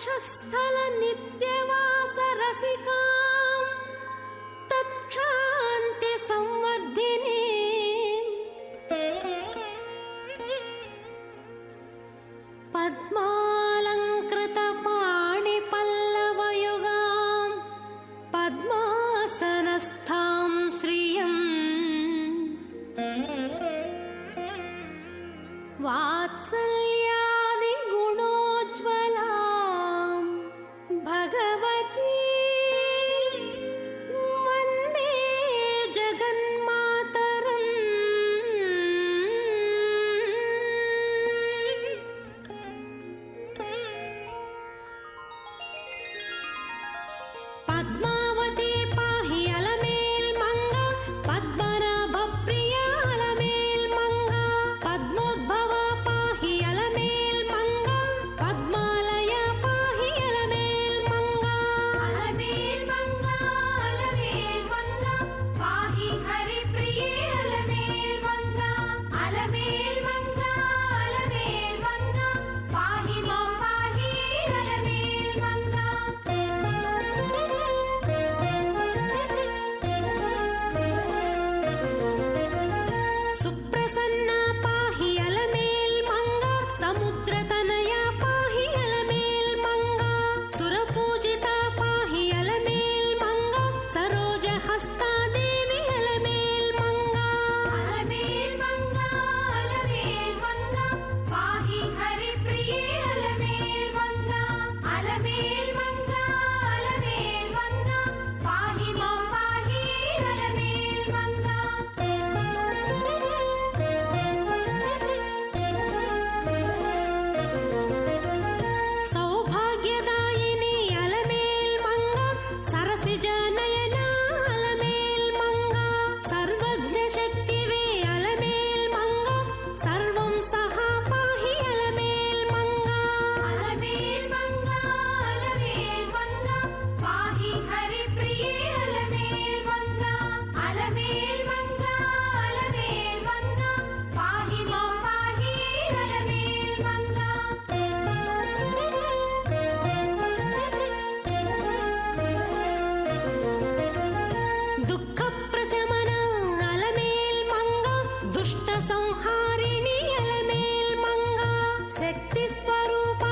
వక్షస్థల నిత్యవాస రసికాం తత్క్షాంతి సంవర్ధిని పద్మాలంకృత పాణి పల్లవయుగాం పద్మాసనస్థాం శ్రియం వాత్సల్యాది గుణోజ్వలాం భగవతీ వందే జగన్మాతరం. పద్మావతి పాహి అలమేల్ మంగ పద్మనాభ ప్రియ అలమేల్ మంగ పద్మోద్భవ పాహి అలమేల్ మంగ పద్మాలయ పాహి అలమేల్ మంగ అలమేల్ మంగ అలమేల్ మంగ పాహి హరి ప్రియే అలమేల్ మంగ అలమేల్ మంగ అలమేల్ మంగ పాహి మాం పాహి అలమేల్ మంగ. సుప్రసన్న పాహి అలమేల్ మంగ సముద్రతనయ పాహి అలమేల్ మంగ సురపూజిత పాహి అలమేల్ మంగ సరోజహస్తాదేవి అలమేల్ మంగ అలమేల్ మంగ అలమేల్ మంగ పాహి హరి ప్రియే అలమేల్ మంగ అలమేల్ మంగ అలమేల్ మంగ పాహి మాం పాహి అలమేల్ మంగ. సౌభాగ్యదాయిని అలమేల్ మంగ సరసిజ నయన అలమేల్ మంగ సర్వజ్ఞ శక్తివే అలమేల్ మంగ సర్వం సహా పాహి అలమేల్ మంగ అలమేల్ మంగ అలమేల్ మంగ పాహి హరి ప్రియే అలమేల్ మంగ అలమేల్ మంగ అలమేల్ మంగ పాహి మాం పాహి అలమేల్ మంగ. దుఃఖ ప్రశమన అలమేల్ మంగ దుష్ట సంహారిణి అలమేల్ మంగ శక్తి స్వరూప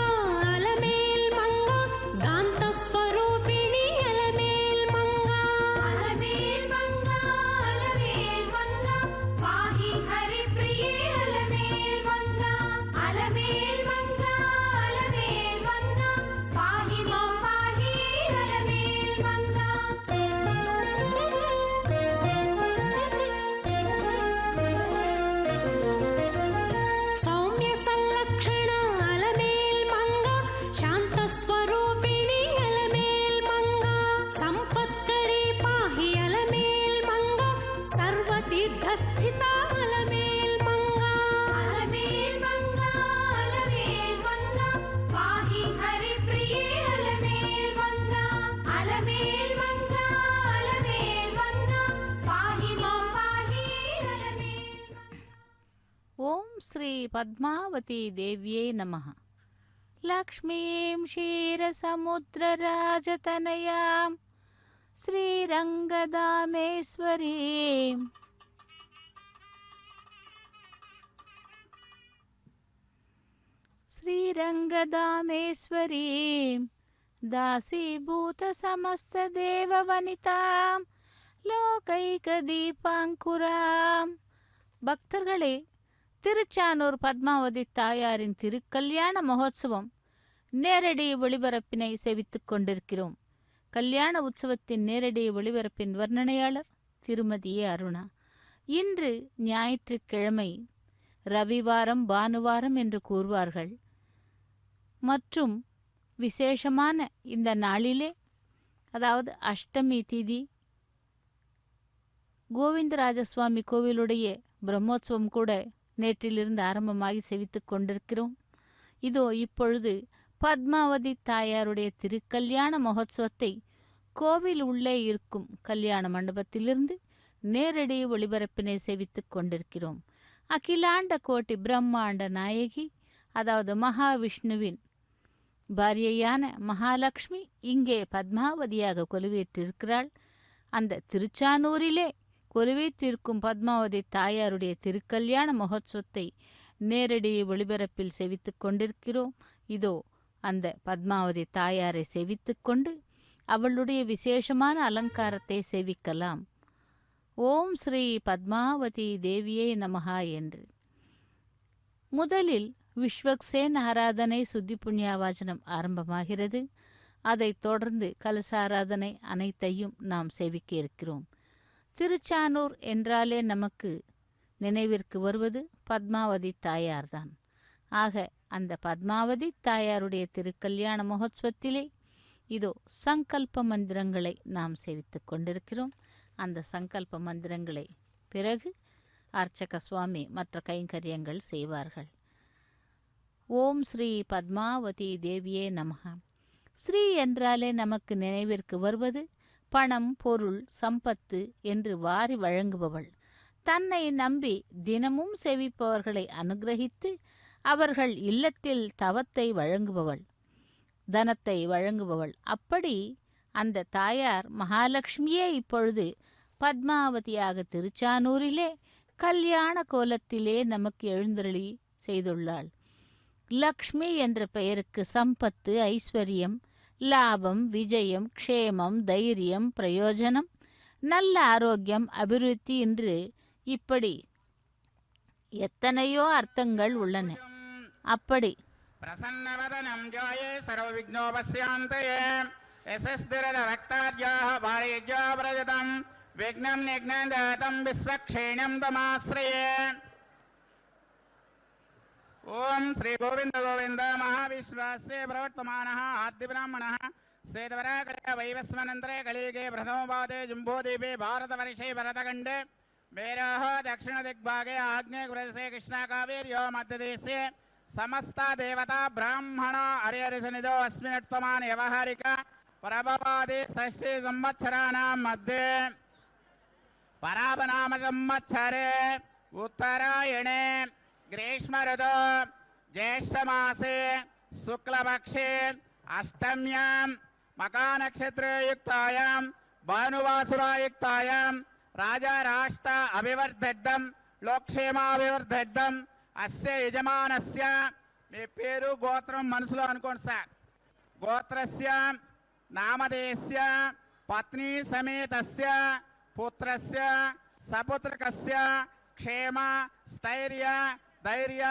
అలమేల్ మంగ దాంత స్వరూపిణి అలమేల్ మంగ అలమేల్ మంగ అలమేల్ మంగ పాహి హరి ప్రియే అలమేల్ మంగ అలమేల్ మంగ అలమేల్ మంగ పాహి మాం పాహి అలమేల్ మంగ. సౌమ్య సంలక్షణ అలమేల్ మంగ శాంత స్వరూపిణి అలమేల్ మంగ సంపత్కరీ పాహి అలమేల్ మంగ సర్వతీర్థస్థిత అలమేల్ మంగ అలమేల్ మంగ అలమేల్ మంగ పాహి హరి ప్రియే అలమేల్ మంగ అలమేల్ మంగ అలమేల్ మంగ పాహి మాం పాహి అలమేల్ మంగ. ఓం శ్రీ పద్మావతీ దేవ్యే నమః. లక్ష్మీం క్షీరసముద్రరాజతనయాం శ్రీరంగదామేశ్వరీం శ్రీరంగదామేశ్వరీం தாசீபூதசமஸ்ததேவவனிதாம் லோகைகதீபாங்குராம். பக்தர்களே, திருச்சானூர் பத்மாவதி தாயாரின் திருக்கல்யாண மகோத்சவம் நேரடி ஒளிபரப்பினை செவித்துக் கொண்டிருக்கிறோம். கல்யாண உற்சவத்தின் நேரடி ஒளிபரப்பின் வர்ணனையாளர் திருமதி ஏ. அருணா. இன்று ஞாயிற்றுக்கிழமை, ரவிவாரம் பானுவாரம் என்று கூறுவார்கள். மற்றும் விசேஷமான இந்த நாளிலே, அதாவது அஷ்டமி திதி, கோவிந்தராஜசுவாமி கோவிலுடைய பிரம்மோற்சவம் கூட நேற்றிலிருந்து ஆரம்பமாகி செவித்துக் கொண்டிருக்கிறோம். இதோ இப்பொழுது பத்மாவதி தாயாருடைய திருக்கல்யாண மகோத்சவத்தை கோவில் உள்ளே இருக்கும் கல்யாண மண்டபத்திலிருந்து நேரடி ஒளிபரப்பினை செவித்துக் கொண்டிருக்கிறோம். அகிலாண்ட கோட்டி பிரம்மாண்ட நாயகி, அதாவது மகாவிஷ்ணுவின் பாரியையான மகாலட்சுமி இங்கே பத்மாவதியாக கொலுவீற்றிருக்கிறாள். அந்த திருச்சானூரிலே கொலுவீற்றிருக்கும் பத்மாவதி தாயாருடைய திருக்கல்யாண மகோத்சவத்தை நேரடி ஒளிபரப்பில் செவித்து கொண்டிருக்கிறோம். இதோ அந்த பத்மாவதி தாயாரை செவித்து கொண்டு அவளுடைய விசேஷமான அலங்காரத்தை சேவிக்கலாம். ஓம் ஸ்ரீ பத்மாவதி தேவியே நமஹா என்று முதலில் விஸ்வக்சேன் ஆராதனை சுத்தி புண்ணியாவாசனம் ஆரம்பமாகிறது. அதைத் தொடர்ந்து கலசாராதனை அனைத்தையும் நாம் சேவிக்க இருக்கிறோம். திருச்சானூர் என்றாலே நமக்கு நினைவிற்கு வருவது பத்மாவதி தாயார்தான். ஆக அந்த பத்மாவதி தாயாருடைய திருக்கல்யாண மகோத்சவத்திலே இதோ சங்கல்ப மந்திரங்களை நாம் சேவித்து கொண்டிருக்கிறோம். அந்த சங்கல்ப மந்திரங்களை பிறகு அர்ச்சக சுவாமி மற்ற கைங்கரியங்கள் செய்வார்கள். ஓம் ஸ்ரீ பத்மாவதி தேவியே நமஹ. ஸ்ரீ என்றாலே நமக்கு நினைவிற்கு வருவது பணம், பொருள், சம்பத்து என்று வாரி வழங்குபவள். தன்னை நம்பி தினமும் சேவிப்பவர்களை அனுகிரகித்து அவர்கள் இல்லத்தில் தவத்தை வழங்குபவள், தனத்தை வழங்குபவள். அப்படி அந்த தாயார் மகாலட்சுமியே இப்பொழுது பத்மாவதியாக திருச்சானூரிலே கல்யாண கோலத்திலே நமக்கு எழுந்தருளி செய்துள்ளாள். லக்ஷ்மி என்ற பெயருக்கு சம்பத்து, ஐஸ்வர்யம், லாபம், விஜயம், க்ஷேமம், தைரியம், பிரயோஜனம், நல்ல ஆரோக்கியம், அபிவிருத்தி என்று இப்படி எத்தனையோ அர்த்தங்கள் உள்ளன. அப்படி பிரசன்னவதனம் ஜாயே சர்வவிக்னோபஸ்யாந்தயே யசஸ்திரத வக்தார்யாஹ பாரேஜ்யா பிரஜதம் விக்னம் நிக்னதாதம் விஸ்வக்ஷேணம் தமாஸ்ரயே. ஓம் ஸ்ரீ கோவிந்த கோவிந்த மகாவிஸ்வாஸ்ய பிரவர்த்தமானः ஆதிபிராமணः சேதவராகலே வைவஸ்வனந்தரே கலியுगे பிரதமபாதே ஜும்போதீபே பாரதवर्षे भरतखण्डे वेराः दक्षिणदिग्भागे आग्नेयप्रदेशे कृष्णाकावेर्यो मध्यदेशे समस्ता देवता ब्राह्मण हरिहरिसनिधौ अस्मिन्नुत्तमान् व्यवहारिक प्रभवादि षष्ठी संवत्सराणां मध्ये पराभनाम संवत्सरे उत्तरायणे ग्रीष्म ऋतु ज्येष्ठमासे शुक्लपक्षे अष्टम्यां मकानक्षत्रयुक्तायां भानुवासुरायुक्तायां राजा राष्ट्र अभिवर्धेद्धं लोकक्षेमाभिवर्धेद्धं अस्य यजमानस्य మీ పేరు గోత్రం మనసులో అనుకోండి సార్. గోత్రస్య నామధేయస్య పత్ని సమేతస్య పుత్రస్య సపుత్రకస్య క్షేమ స్థైర్య ధైర్య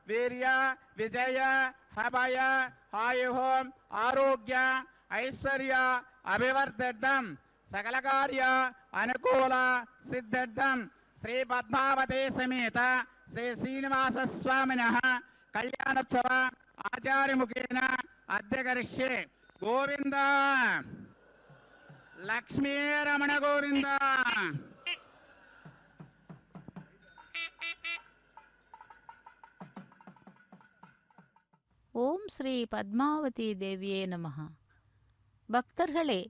వీర్య విజయ అభయ ఆయుః ఆరోగ్య ఐశ్వర్య అభివర్ధేద్ధం సకల కార్య అనుకూల సిద్ధార్థం శ్రీ పద్మావతి సమేత శ్రీ శ్రీనివాస స్వామినః కళ్యాణోత్సవ ఆచార్యముఖేన అధ్యకరిష్యే. గోవింద లక్ష్మీ రమణ గోవింద. ஓம் ஸ்ரீ பத்மாவதி தேவியே நமஹ. பக்தர்களே,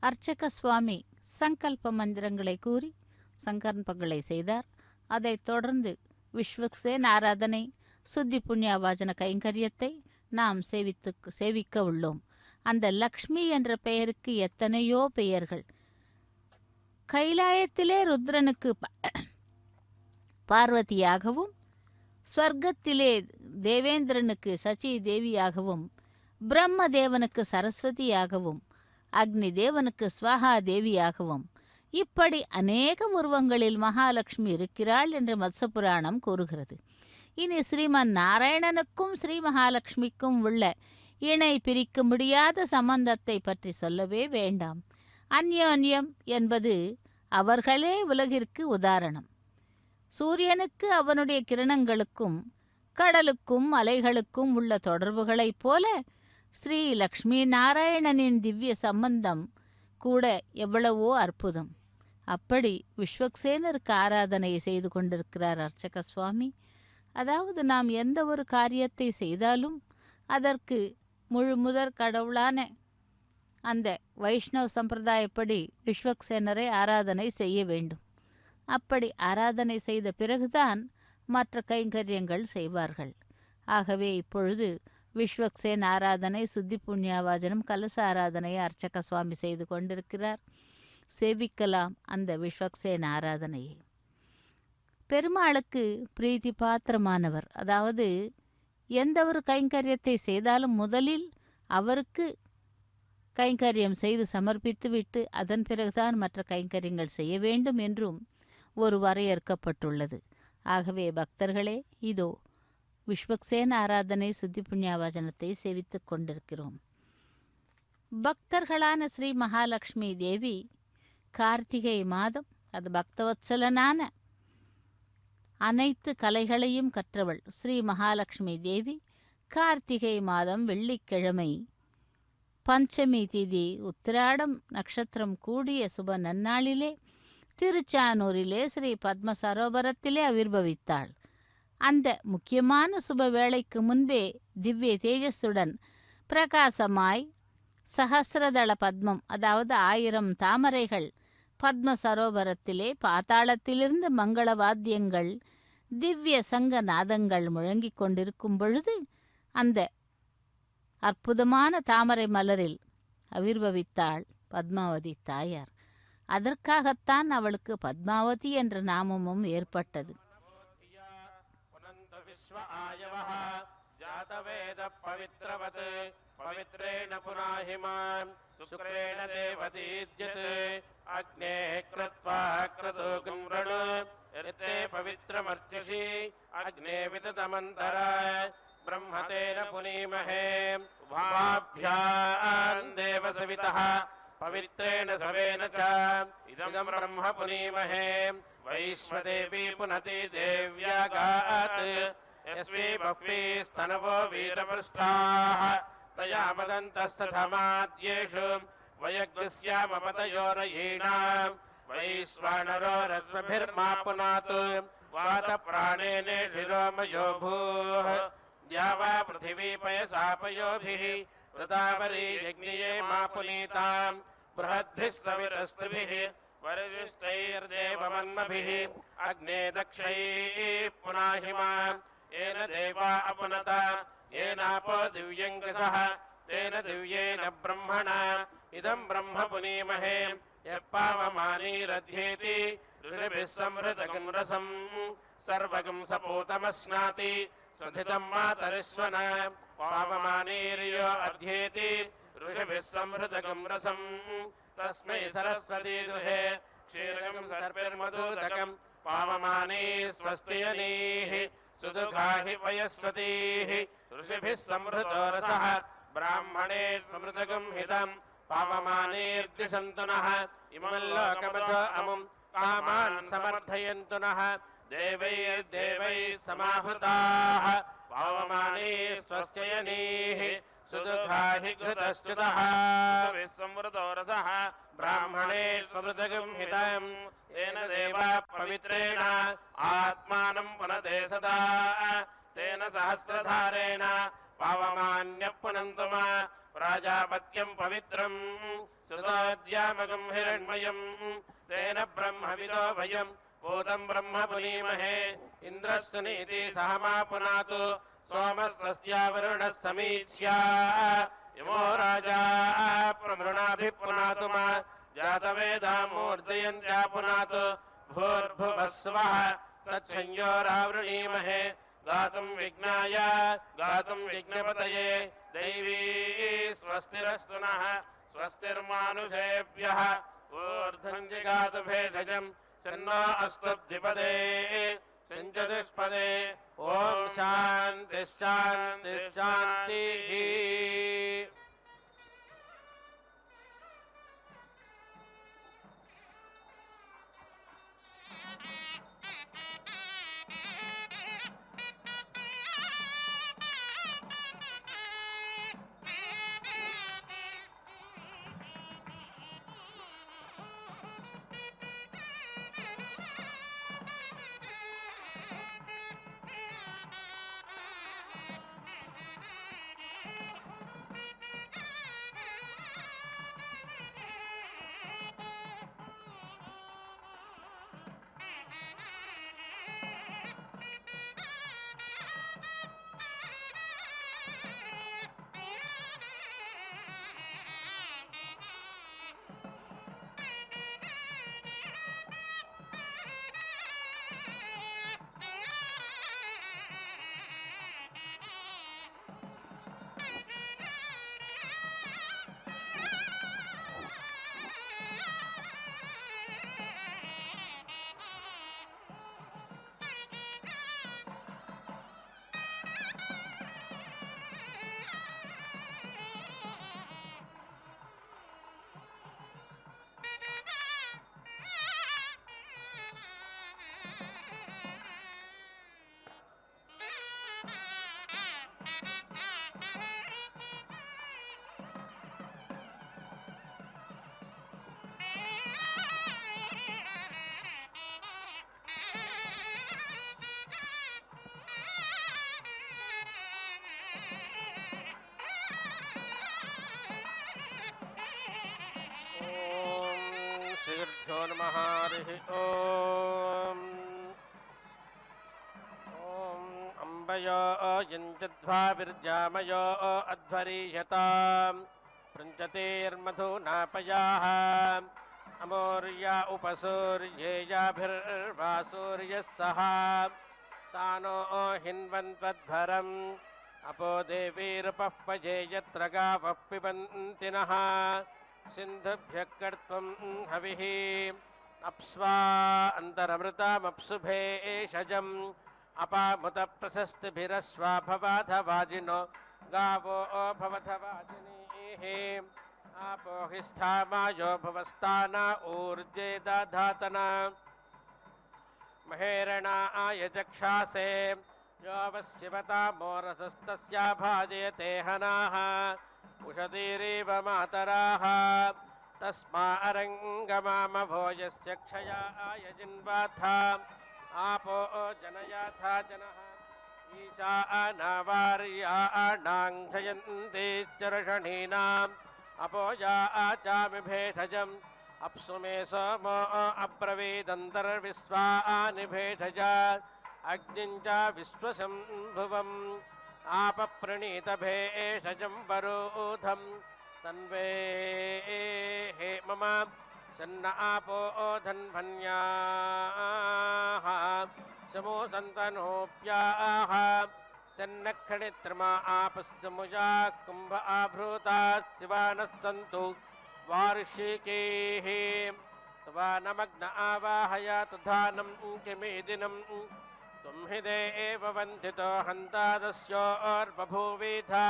அர்ச்சக சுவாமி சங்கல்ப மந்திரங்களை கூறி சங்கல்பங்களை செய்தார். அதைத் தொடர்ந்து விஸ்வக்சேன் ஆராதனை சுத்தி புண்ணியாவாசன கைங்கரியத்தை நாம் சேவிக்க உள்ளோம். அந்த லக்ஷ்மி என்ற பெயருக்கு எத்தனையோ பெயர்கள். கைலாயத்திலே ருத்ரனுக்கு பார்வதியாகவும், ஸ்வர்க்கத்திலே தேவேந்திரனுக்கு சச்சி தேவியாகவும், பிரம்ம தேவனுக்கு சரஸ்வதியாகவும், அக்னி தேவனுக்கு ஸ்வஹா தேவியாகவும், இப்படி அநேக உருவங்களில் மகாலட்சுமி இருக்கிறாள் என்று மத்ஸ்ய புராணம் கூறுகிறது. இனி ஸ்ரீமன் நாராயணனுக்கும் ஸ்ரீ மகாலட்சுமிக்கும் உள்ள இணை பிரிக்க முடியாத சம்பந்தத்தை பற்றி சொல்லவே வேண்டாம். அந்யோன்யம் என்பது அவர்களே உலகிற்கு உதாரணம். சூரியனுக்கு அவனுடைய கிரணங்களுக்கும் கடலுக்கும் அலைகளுக்கும் உள்ள தொடர்புகளைப் போல ஸ்ரீ லக்ஷ்மி நாராயணனின் திவ்ய சம்பந்தம் கூட எவ்வளவோ அற்புதம். அப்படி விஸ்வக்சேனருக்கு ஆராதனை செய்து கொண்டிருக்கிறார் அர்ச்சக சுவாமி. அதாவது நாம் எந்த ஒரு காரியத்தை செய்தாலும் அதற்கு முதற் கடவுளான அந்த வைஷ்ணவ சம்பிரதாயப்படி விஸ்வக்சேனரை ஆராதனை செய்ய வேண்டும். அப்படி ஆராதனை செய்த பிறகுதான் மற்ற கைங்கரியங்கள் செய்வார்கள். ஆகவே இப்பொழுது விஸ்வக்சேன் ஆராதனை, சுத்தி புண்ணியாவாஜனம், கலச ஆராதனையை அர்ச்சக சுவாமி செய்து கொண்டிருக்கிறார். சேவிக்கலாம் அந்த விஸ்வக்சேன் ஆராதனையை. பெருமாளுக்கு பிரீத்தி பாத்திரமானவர். அதாவது எந்த ஒரு கைங்கரியத்தை செய்தாலும் முதலில் அவருக்கு கைங்கரியம் செய்து சமர்ப்பித்து விட்டு அதன் பிறகுதான் மற்ற கைங்கரியங்கள் செய்ய வேண்டும் என்றும் ஒரு வரையறுக்கப்பட்டுள்ளது. ஆகவே பக்தர்களே, இதோ விஸ்வக்சேன ஆராதனை சுத்தி புண்ணியாவாஜனத்தை சேவித்துக் கொண்டிருக்கிறோம். பக்தர்களான ஸ்ரீ மகாலட்சுமி தேவி கார்த்திகை மாதம், அது பக்தவத்சலனான அனைத்து கலைகளையும் கற்றவள் ஸ்ரீ மகாலட்சுமி தேவி கார்த்திகை மாதம் வெள்ளிக்கிழமை பஞ்சமி திதி உத்திராடம் நட்சத்திரம் கூடிய சுப நன்னாளிலே திருச்சானூரிலே ஸ்ரீ பத்ம சரோவரத்திலே ஆவிர்பவித்தாள். அந்த முக்கியமான சுப வேளைக்கு முன்பே திவ்ய தேஜஸுடன் பிரகாசமாய் சஹஸ்ரதள பத்மம், அதாவது 1000 தாமரைகள் பத்ம சரோவரத்திலே பாதாளத்திலிருந்து மங்கள வாத்தியங்கள் திவ்ய சங்க நாதங்கள் முழங்கிக் கொண்டிருக்கும் பொழுது அந்த அற்புதமான தாமரை மலரில் ஆவிர்பவித்தாள் பத்மாவதி தாயார். அதற்காகத்தான் அவளுக்கு பத்மாவதி என்ற நாமமும் ஏற்பட்டது. पवित्रेण पुनाहिमां शुक्रेण देवदीज्यते अग्नेः कृत्वा क्रतुकं वृणु यत्ते पवित्रमर्चिषि अग्ने विदतमन्तराय ब्रह्मतेन पुनीमहे उभाभ्यां देवसवितः पवित्रेण सवेन च इदं ब्रह्म पुनीमहे वैश्वदेवी पुनति देव्यागात् यस्मै बह्वीस्तनवो वीरपृष्ठाः तया मदन्तस्तथमाद्येषु वयग्स्यामपतयोरयीणां वैश्वानरो रश्मिभिर्मा पुनातु वातप्राणेने शिरोमयो भूः द्यावा पृथिवी पयसापयोभिः वृतावरी यज्ञये मा पुनीतां बृहद्भिः सविरस्त्रिभिः वरिष्ठैर्देवमन्मभिः अग्ने दक्षैः पुनाहिमां येन देवा अपुनता येनापो दिव्यङ्गसः तेन दिव्येन ब्रह्मणा इदं ब्रह्म पुनीमहे यः पावमानीरध्येति ऋषिभिः संहृतगं रसं सर्वगं सपूतमश्नाति सुधितं मातरिष्वन् पावमानीर्यो अध्येति ऋषिभिः संहृतगं रसं तस्मै सरस्वती दुहे क्षीरगं सर्पिर्मधुदकं पावमानी स्वस्तियनीः सुदुघाहि वयस्वतीः ऋषिभिः संहृतो रसः ब्राह्मणे समृतगं हितं पावमानेर्दिशन्तु नः इमं लोकमतो अमुं कामान् समर्थयन्तु नः देवैर्देवैः समाहृताः पावमाने स्वस्त्ययनीः सुदुघाहि घृतश्च्युतः संवृतो रसः ब्राह्मणे समृतगं हितं तेन देवा पवित्रेण आत्मानं पुनते सदा तेन सहस्रधारेण पावमान्यः पुनन्तु मा प्राजापत्यं पवित्रं सुतोद्यामगं हिरण्मयं तेन ब्रह्मविदो वयं भूतं ब्रह्म पुनीमहे इन्द्रः सुनीति सह मा पुनातु सोमस्तस्या वरुणः समीच्या इमो राजा प्रमृणाभिः पुनातु मा जातवेदा मूर्धयन्त्या पुनातु भूर्भुवः स्वः तच्छंयोरावृणीमहे गातुं विघ्नाय गातुं विघ्नपतये दैवी स्वस्तिरस्तु नः स्वस्तिर्मानुषेभ्यः ऊर्ध्वं जिगातु भेषजं सन्नो अस्तु द्विपदे सञ्चतुष्पदे ॐ शान्तिः शान्तिः शान्तिः। श्रीगुरुभ्यो नमः हरिः ॐ अम्बयो यञ्जद्भाविर्जामयो अध्वरीयतां पृञ्चतेर्मधुनापयाः अमोर्या उपसूर्येयाभिर्वासूर्यः सह तानो हिन्वन्त्वध्वरम् अपो देवीरुपः पजे यत्र गावः पिबन्ति नः सिन्धुभ्यः कर्त्वं हविः अप्स्वा अन्तरमृतामप्सु भेषजम् अपामुतप्रशस्तिभिरश्वा भवाधवाजिनो गावो भवधवाजिनीः आपो हिष्ठामायो भवस्ताना ऊर्जे दधातना महेरणा आयचक्षासे यो वशिवता मोरसस्तस्या भाजयते हनाः उषतीरेव मातराः तस्मा अरङ्गमामभो यस्य क्षयाय जिन्वाथा आपो जनयाथा जनः ईशा अनावार्याणां क्षयन्ते चर्षणीनाम् अपोजा आचामि भेषजम् अप्सु मे सोमो अब्रवीदन्तर्विश्वानि भेषजा अग्निं च विश्वशम्भुवम् आपप्रणीतभेषजं वरोधं तन्वे हे मम सन्न आपो धन्वन्याः समो सन्तनोऽप्याः सन्नक्षणित्रमा आपस्समुजा कुम्भ आभृताः शिवानः सन्तु वार्षिकीः त्वानमग्न आवाहयातु धानं किमेदिनं त्वं हि देव वन्दितो हन्तादस्योर्बभूविधा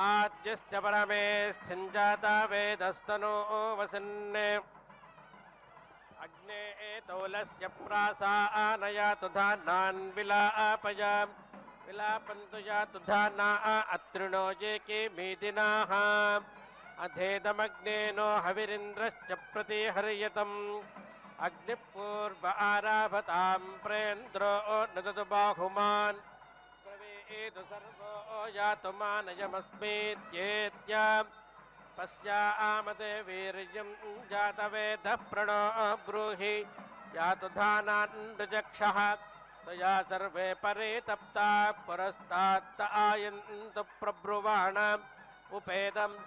आद्यश्च परमेष्ठिं जाता वेदस्तनो वसन् अग्ने तौलस्य प्रासानयातु धानान् विलापय विलापन्तु यातु धाना अत्रिणो ये के मेदिनाः अधेदमग्नेनो हविरिन्द्रश्च प्रतिहर्यतम् अग्निपूर्व आराभतां प्रेन्द्रो नदतु बाहुमान् ब्रवीतु सर्वो यातु मानयमस्मीत्येत्य पश्या आमदे वीर्यं जातवेदः प्रणो ब्रूहि यातु धानान्दुजक्षः तया सर्वे परे तप्ता पुरस्तात्त आयन्तु प्रब्रुवाण उपेदम्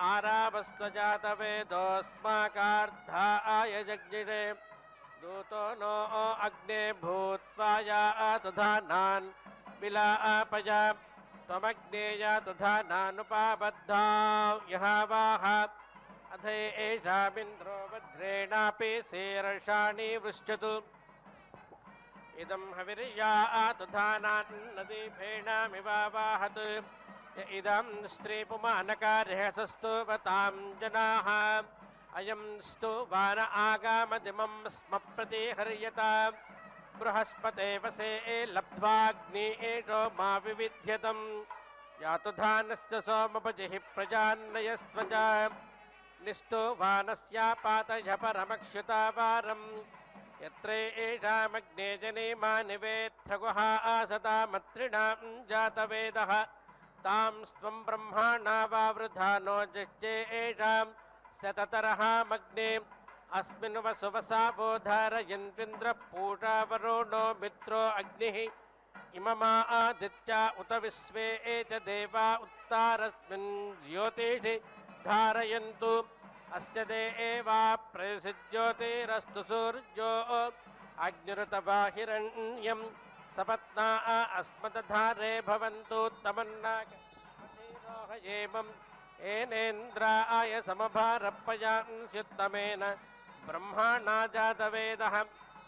आरावस्त्वजातवेदोऽस्माकार्धाय जज्ञिरे दूतो नो अग्ने भूत्वा यातु धानान् विलापय त्वमग्ने यातु धानानुपाबद्धा यहावाह अधे एषामिन्द्रो वज्रेणापि शेर्षाणि वृष्यतु इदं हविर्यातु धानान् नदीफेणामिवावाहत् य इदं स्त्रीपुमानकार्यसस्तुवतां जनाः अयं स्तुवान आगामदिमं स्म प्रतिहर्यता बृहस्पते वसे लब्ध्वाग्नि एषो मा विविध्यतम् यातु धानस्य सोमपजिः प्रजान्नयस्त्वच निस्तुवानस्यापातय परमक्षुतावारम् यत्र एषामग्ने जनेमा निवेत्थगुः आसतामत्रिणां जातवेदः तां स्त्वं ब्रह्माणा वावृथा नो जज्ञे एषां शततरहामग्ने अस्मिन् वसुवसा बोधारयन्त्विन्द्रः पूषावरुणो मित्रो अग्निः इममा आदित्या उत विश्वे च देवा उत्तारस्मिन् ज्योतिषि धारयन्तु अस्य देवा प्रसिज्योतिरस्तु सूर्यो अग्निरुतबाहिरण्यं सपत्ना अस्मदधारे भवन्तु तमन्नाकम् एनेन्द्राय समभारपयांस्युत्तमेन ब्रह्माणा जातवेदः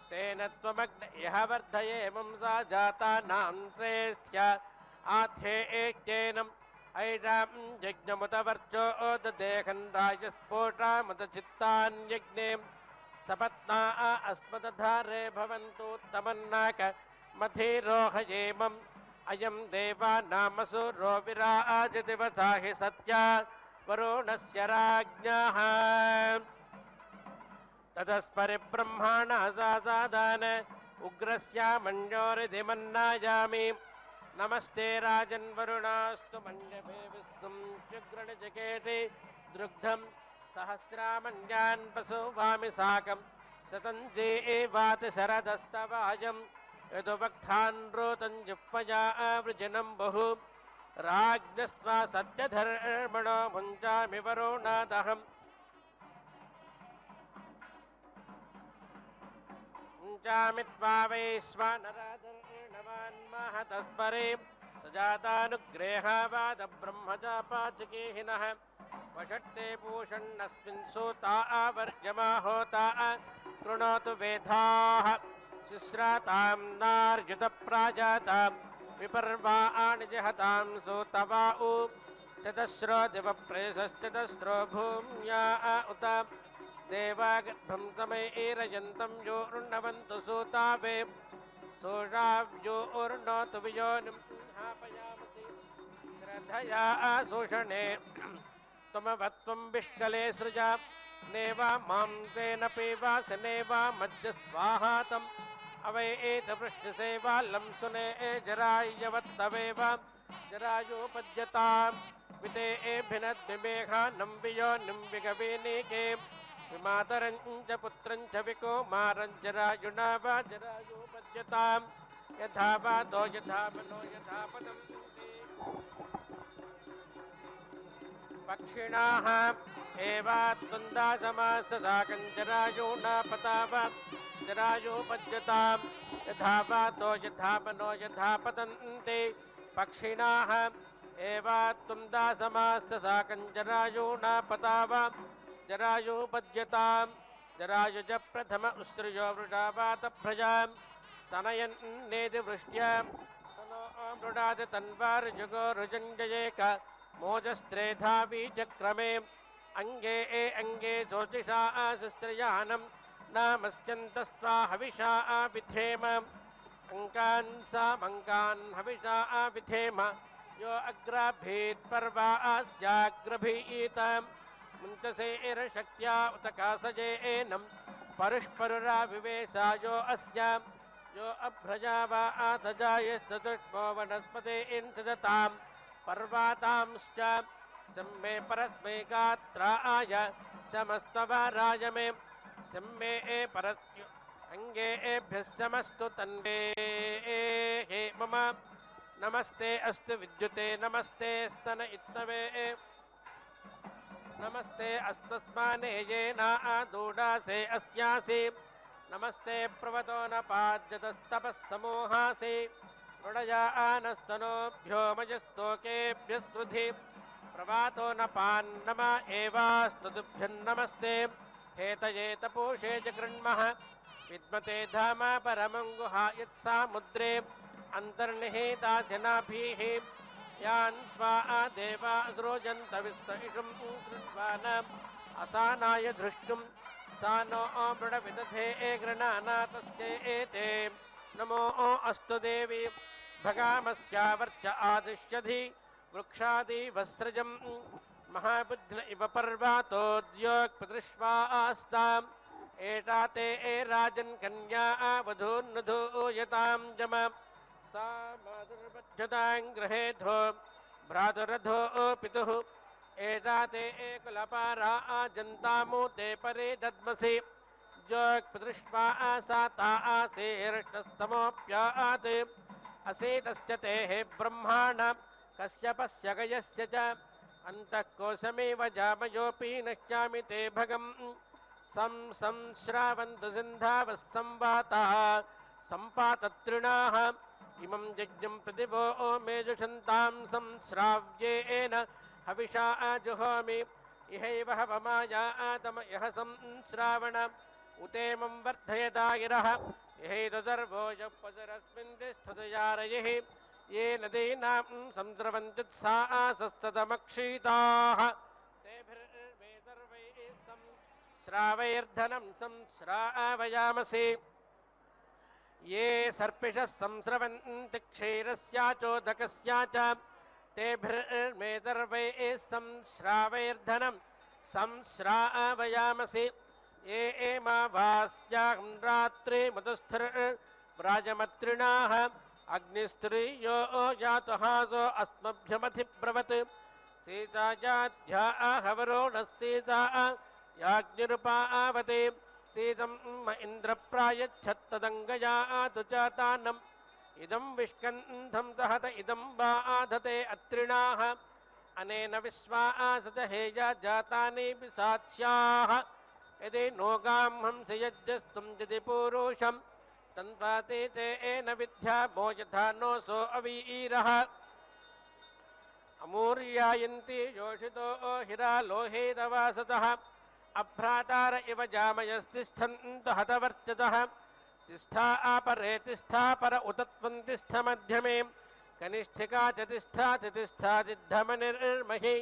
तेन त्वमग्न इह वर्धयेमं सा जातानां श्रेष्ठ्य आथे एत्येनम् ऐषां यज्ञमुतवर्चो ददेहन्दाय स्फोटामुतचित्तान् यज्ञे सपत्ना अस्मदधारे भवन्तु तमन्नाक मथिरोहयेमम् अयं देवानामसुरो विराजदिवसा हि सत्या वरुणस्य राज्ञः ततस्परिब्रह्माणः सादान उग्रस्यामण्योरिधिमन्नायामि नमस्ते राजन् वरुणास्तु मण्डभे विस्तुं चुग्रणजकेटे दृग्धं सहस्रामन्यान् पशुवामि साकं शतं जेवाति शरदस्तवायं यदुभक्तान् रोतं जिह्वया वृजनं बहु राज्ञस्त्वा सत्यधर्मणो भुञ्जामि वरुणादहम् भुञ्जामि त्वा वैश्वानराधर्णवान् महतस्परे सजातानुग्रेहावादब्रह्मजापाचकेहिनः वषट्ते पूषण्णस्मिन् सूता आवर्यमा होता कृणोतु वेधाः शिश्रातां नार्युतप्राजातां विपर्वा आणिजहतां सूतवा उ चतस्रो दिवप्रेषश्चतस्रो भूम्या उत देवागर्भं तमैरयन्तं यो ऋण्णवन्तु सूतावे सोषाव्यो ऊर्णोतु वियोनिं हापयामसि श्रद्धया आशोषणे त्वमवत्वं विष्कले सृजा नेवा मां तेन पीवासनेवा मध्यस्वाहातम् अवै एतपृष्ठसेवालं सुने जरायवत्तवेव जरायोपद्यतां विते एभिनद्विमेघानं वियोनिं विगवीनीके विमातरं च पुत्रं च विकुमारं जरायुणा वा जरायोपद्यतां यथा वादो यथा मनो यथा पदं पक्षिणाः एवात्वन्दासमाससाकं जरायुणा पतावत् जरायोपद्यतां यथा वादो यथा मनो यथा पतन्ते पक्षिणाः एवात्वन्दासमाससाकं जरायुणा पतावत् जरायोपद्यतां जरायुज प्रथम उस्रयो वृषावातभ्रजां स्तनयन्नेति वृष्ट्यां तनो मृडाति तन्वार्जुगोरुजञ्जयेक मोजस्त्रेधा बीजक्रमे अङ्गे अङ्गे ज्योतिषा आशस्त्रयानं नामस्यन्तस्त्वा हविषा आविधेम अङ्कान् सामङ्कान् हविषा आविधेम यो अग्राभीत्पर्वा आस्याग्रभीताम् मुञ्चसेरशक्त्या उत कासजेनं परुष्परुराविवेशायो अस्यां यो अभ्रजा वा आतजायस्तदुष्मो वनस्पते इंसजतां पर्वातांश्च सम्मे परस्मै गात्राय समस्तवाराय मे सम्मे परस्मै अंगे एभ्यः समस्तु तन्वे हे मम नमस्ते अस्तु विद्युते नमस्ते स्तन इत्तवे नमस्ते अस्तस्माने येन आदूडासे अस्यासि नमस्ते प्रवतो न पाद्यतस्तपस्तमोहासि मृडया आनस्तनोभ्यो मजस्तोकेभ्यस्तुधि प्रवातो न पान्नम एवास्तुभ्यन्नमस्ते हेतये तपूषे च गृण्मः विद्मते धाम परमं गुहा यत्सामुद्रे अन्तर्निहितास्य नाभिः यान् त्वा देवा असृजन्तविस्तइषुं कृत्वानाम् असानाय धृष्टुं सा नो मृडविदधे गृणाना तस्यै एते नमो अस्तु देवी भगामस्यावर्च आदिश्यधि वृक्षादिवस्त्रजं महाबुध्न इव पर्वातोद्योक्पदृश्वास्ताम् एता ते राजन् कन्या वधून्नधूयतां जम सा मातुर्बध्यतां गृहेधो भ्रातुरधो पितुः एता ते कुलपारा आजन्तामुते परे दद्मसि जोक्पदृष्ट्वा आसाता आसेर्ष्टस्तमोऽप्यात् असेतश्च तेः ब्रह्माण कश्यपस्य गयस्य च अन्तःकोशमेव जामयोऽपि नश्यामि ते भगम् संश्रावन्तु सिन्धावः संवाताः सम्पाततृणाः इमं यज्ञं प्रतिभो मेजुषन्तां संश्राव्येन हविषा आजुहोमि इहैव हवमाया आतम इह संश्रावण उतेमं वर्धयता गिरः इहैतु सर्वो यः पशुरस्मिन् तिष्ठतुयारयिः ये नदीनां संस्रवन्त्युत्सा सत्सदमक्षीताः तेभिर्मे सर्वैः संश्रावैर्धनं संश्रावयामसि ये सर्पिषः संस्रवन्ति क्षीरस्याचोदकस्या च तेभिर्मे सर्वैः संश्रावैर्धनं संश्रावयामसि ये एमावास्यां रात्रे मधुस्थिर्व्राजमत्रिणाः अग्निस्त्रियो जातुहासो अस्मभ्यमधिब्रवत् सीतायाध्याहवरोणस्तीसा याज्ञरुपावते तीतं म इन्द्रप्रायच्छत्तदङ्गयातु चातानम् इदं विष्कन्धं सहत इदं बाधते अत्रिणाः अनेन विश्वासत हेया जातानि पिशाच्याः यदि नोगां हंसि यज्ञस्तुं यदि पूरुषं तन्वाते ते एन विद्या मो यथा नोऽसो अवीरः अमूर्यायन्ति योषितो हिरालोहेदवासतः अभ्रातार इव जामयस्तिष्ठन्त हतवर्चतः तिष्ठा अपरे तिष्ठा पर उतत्वं तिष्ठ मध्यमे कनिष्ठिका च तिष्ठा धमनिर्महि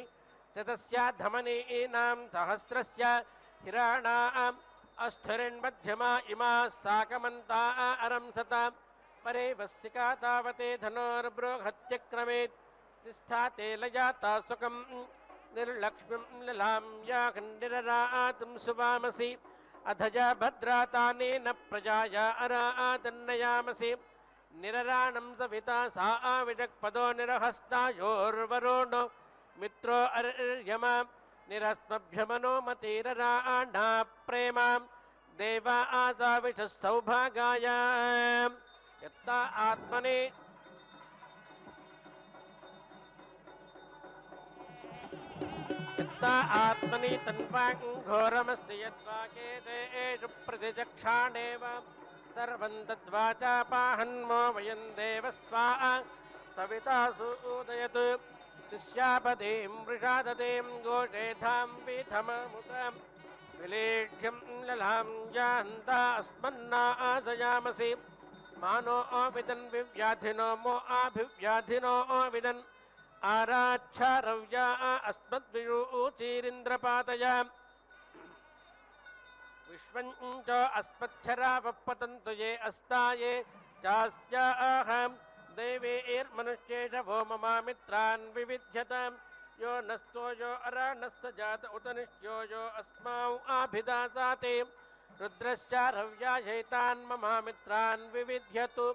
च तस्या धमनीनां सहस्रस्य हिराणाम् अस्थिरिन्मध्यमा इमा साकमन्ता अरंसता परे वस्सिका तावते धनोर्बृहत्यक्रमे तिष्ठा तेलयाता सुखं निर्लक्ष्मीं ललां या खण्डिररातुं सुवामसि अधजा भद्रातानेन प्रजाया अरातन्नयामसि निरराणं सविता सा आविजक्पदो निरहस्तायोर्वरुणो मित्रो अर्यमा निरस्मभ्यमनो मतिरराणा प्रेमा देवा आसाविषः सौभागाय यत्ता आत्मने आत्मनि तन्वां घोरमस्ति यद्वाके देषु प्रतिचक्षाणेव सर्वं तद्वाचापाहन्मो वयं देवस्त्वा सविता सूदयत् तिस्यापदीं वृषादतीं गोषेधां पीठममुतां विलेढ्यं ललां यान्ता अस्मन्नाशयामसि मानो विदन् विव्याधिनो मो आभिव्याधिनो विदन् आराच्छारव्या अस्मद्विरूचीरिन्द्रपातया विश्वं च अस्मच्छरावपतन्तु ये अस्ताये चास्याः देवीर्मनुष्येष वो ममामित्रान् विविध्यतां यो नस्तो यो अराणस्तजात उत निश्यो यो अस्माउ आभिदासाते रुद्रश्चारव्या हैतान् ममामित्रान् विविध्यतु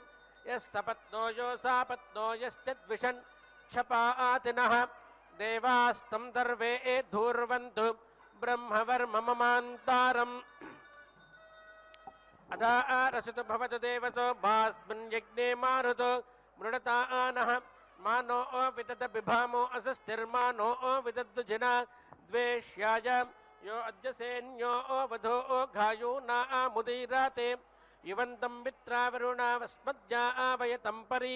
यः सपत्नो यो सापत्नो यश्चद्विषन् क्षपातिनः देवास्तं दर्वे धूर्वन्तु ब्रह्मवर्मममान्तारम् अदारसतु भवतु देवतो भास्मिन् यज्ञे मारुतो मृडतानः मानो विदद बिभामो असस्थिर्मानो विदद्विजिना द्वेष्याय यो अद्य सेन्यो वधो घायूना मुदीराते युवन्तं मित्रावरुणावस्मद्या आवयतं परि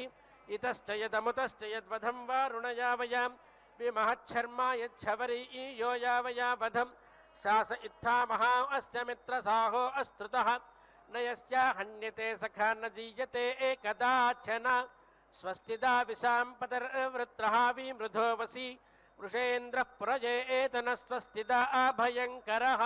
इतश्च यदमुतश्च यद्वधं वारुणयावयां विमहच्छर्मा यच्छवरी यो यावया वधं शास इत्था महा अस्य मित्रसाहो अस्तृतः न यस्या हन्यते सखा न जीयते एकदाचन स्वस्तिदा विशां पतिर्वृत्रः विमृधो वसी वृषेन्द्रः प्रजेत न स्वस्तिदा अभयङ्करः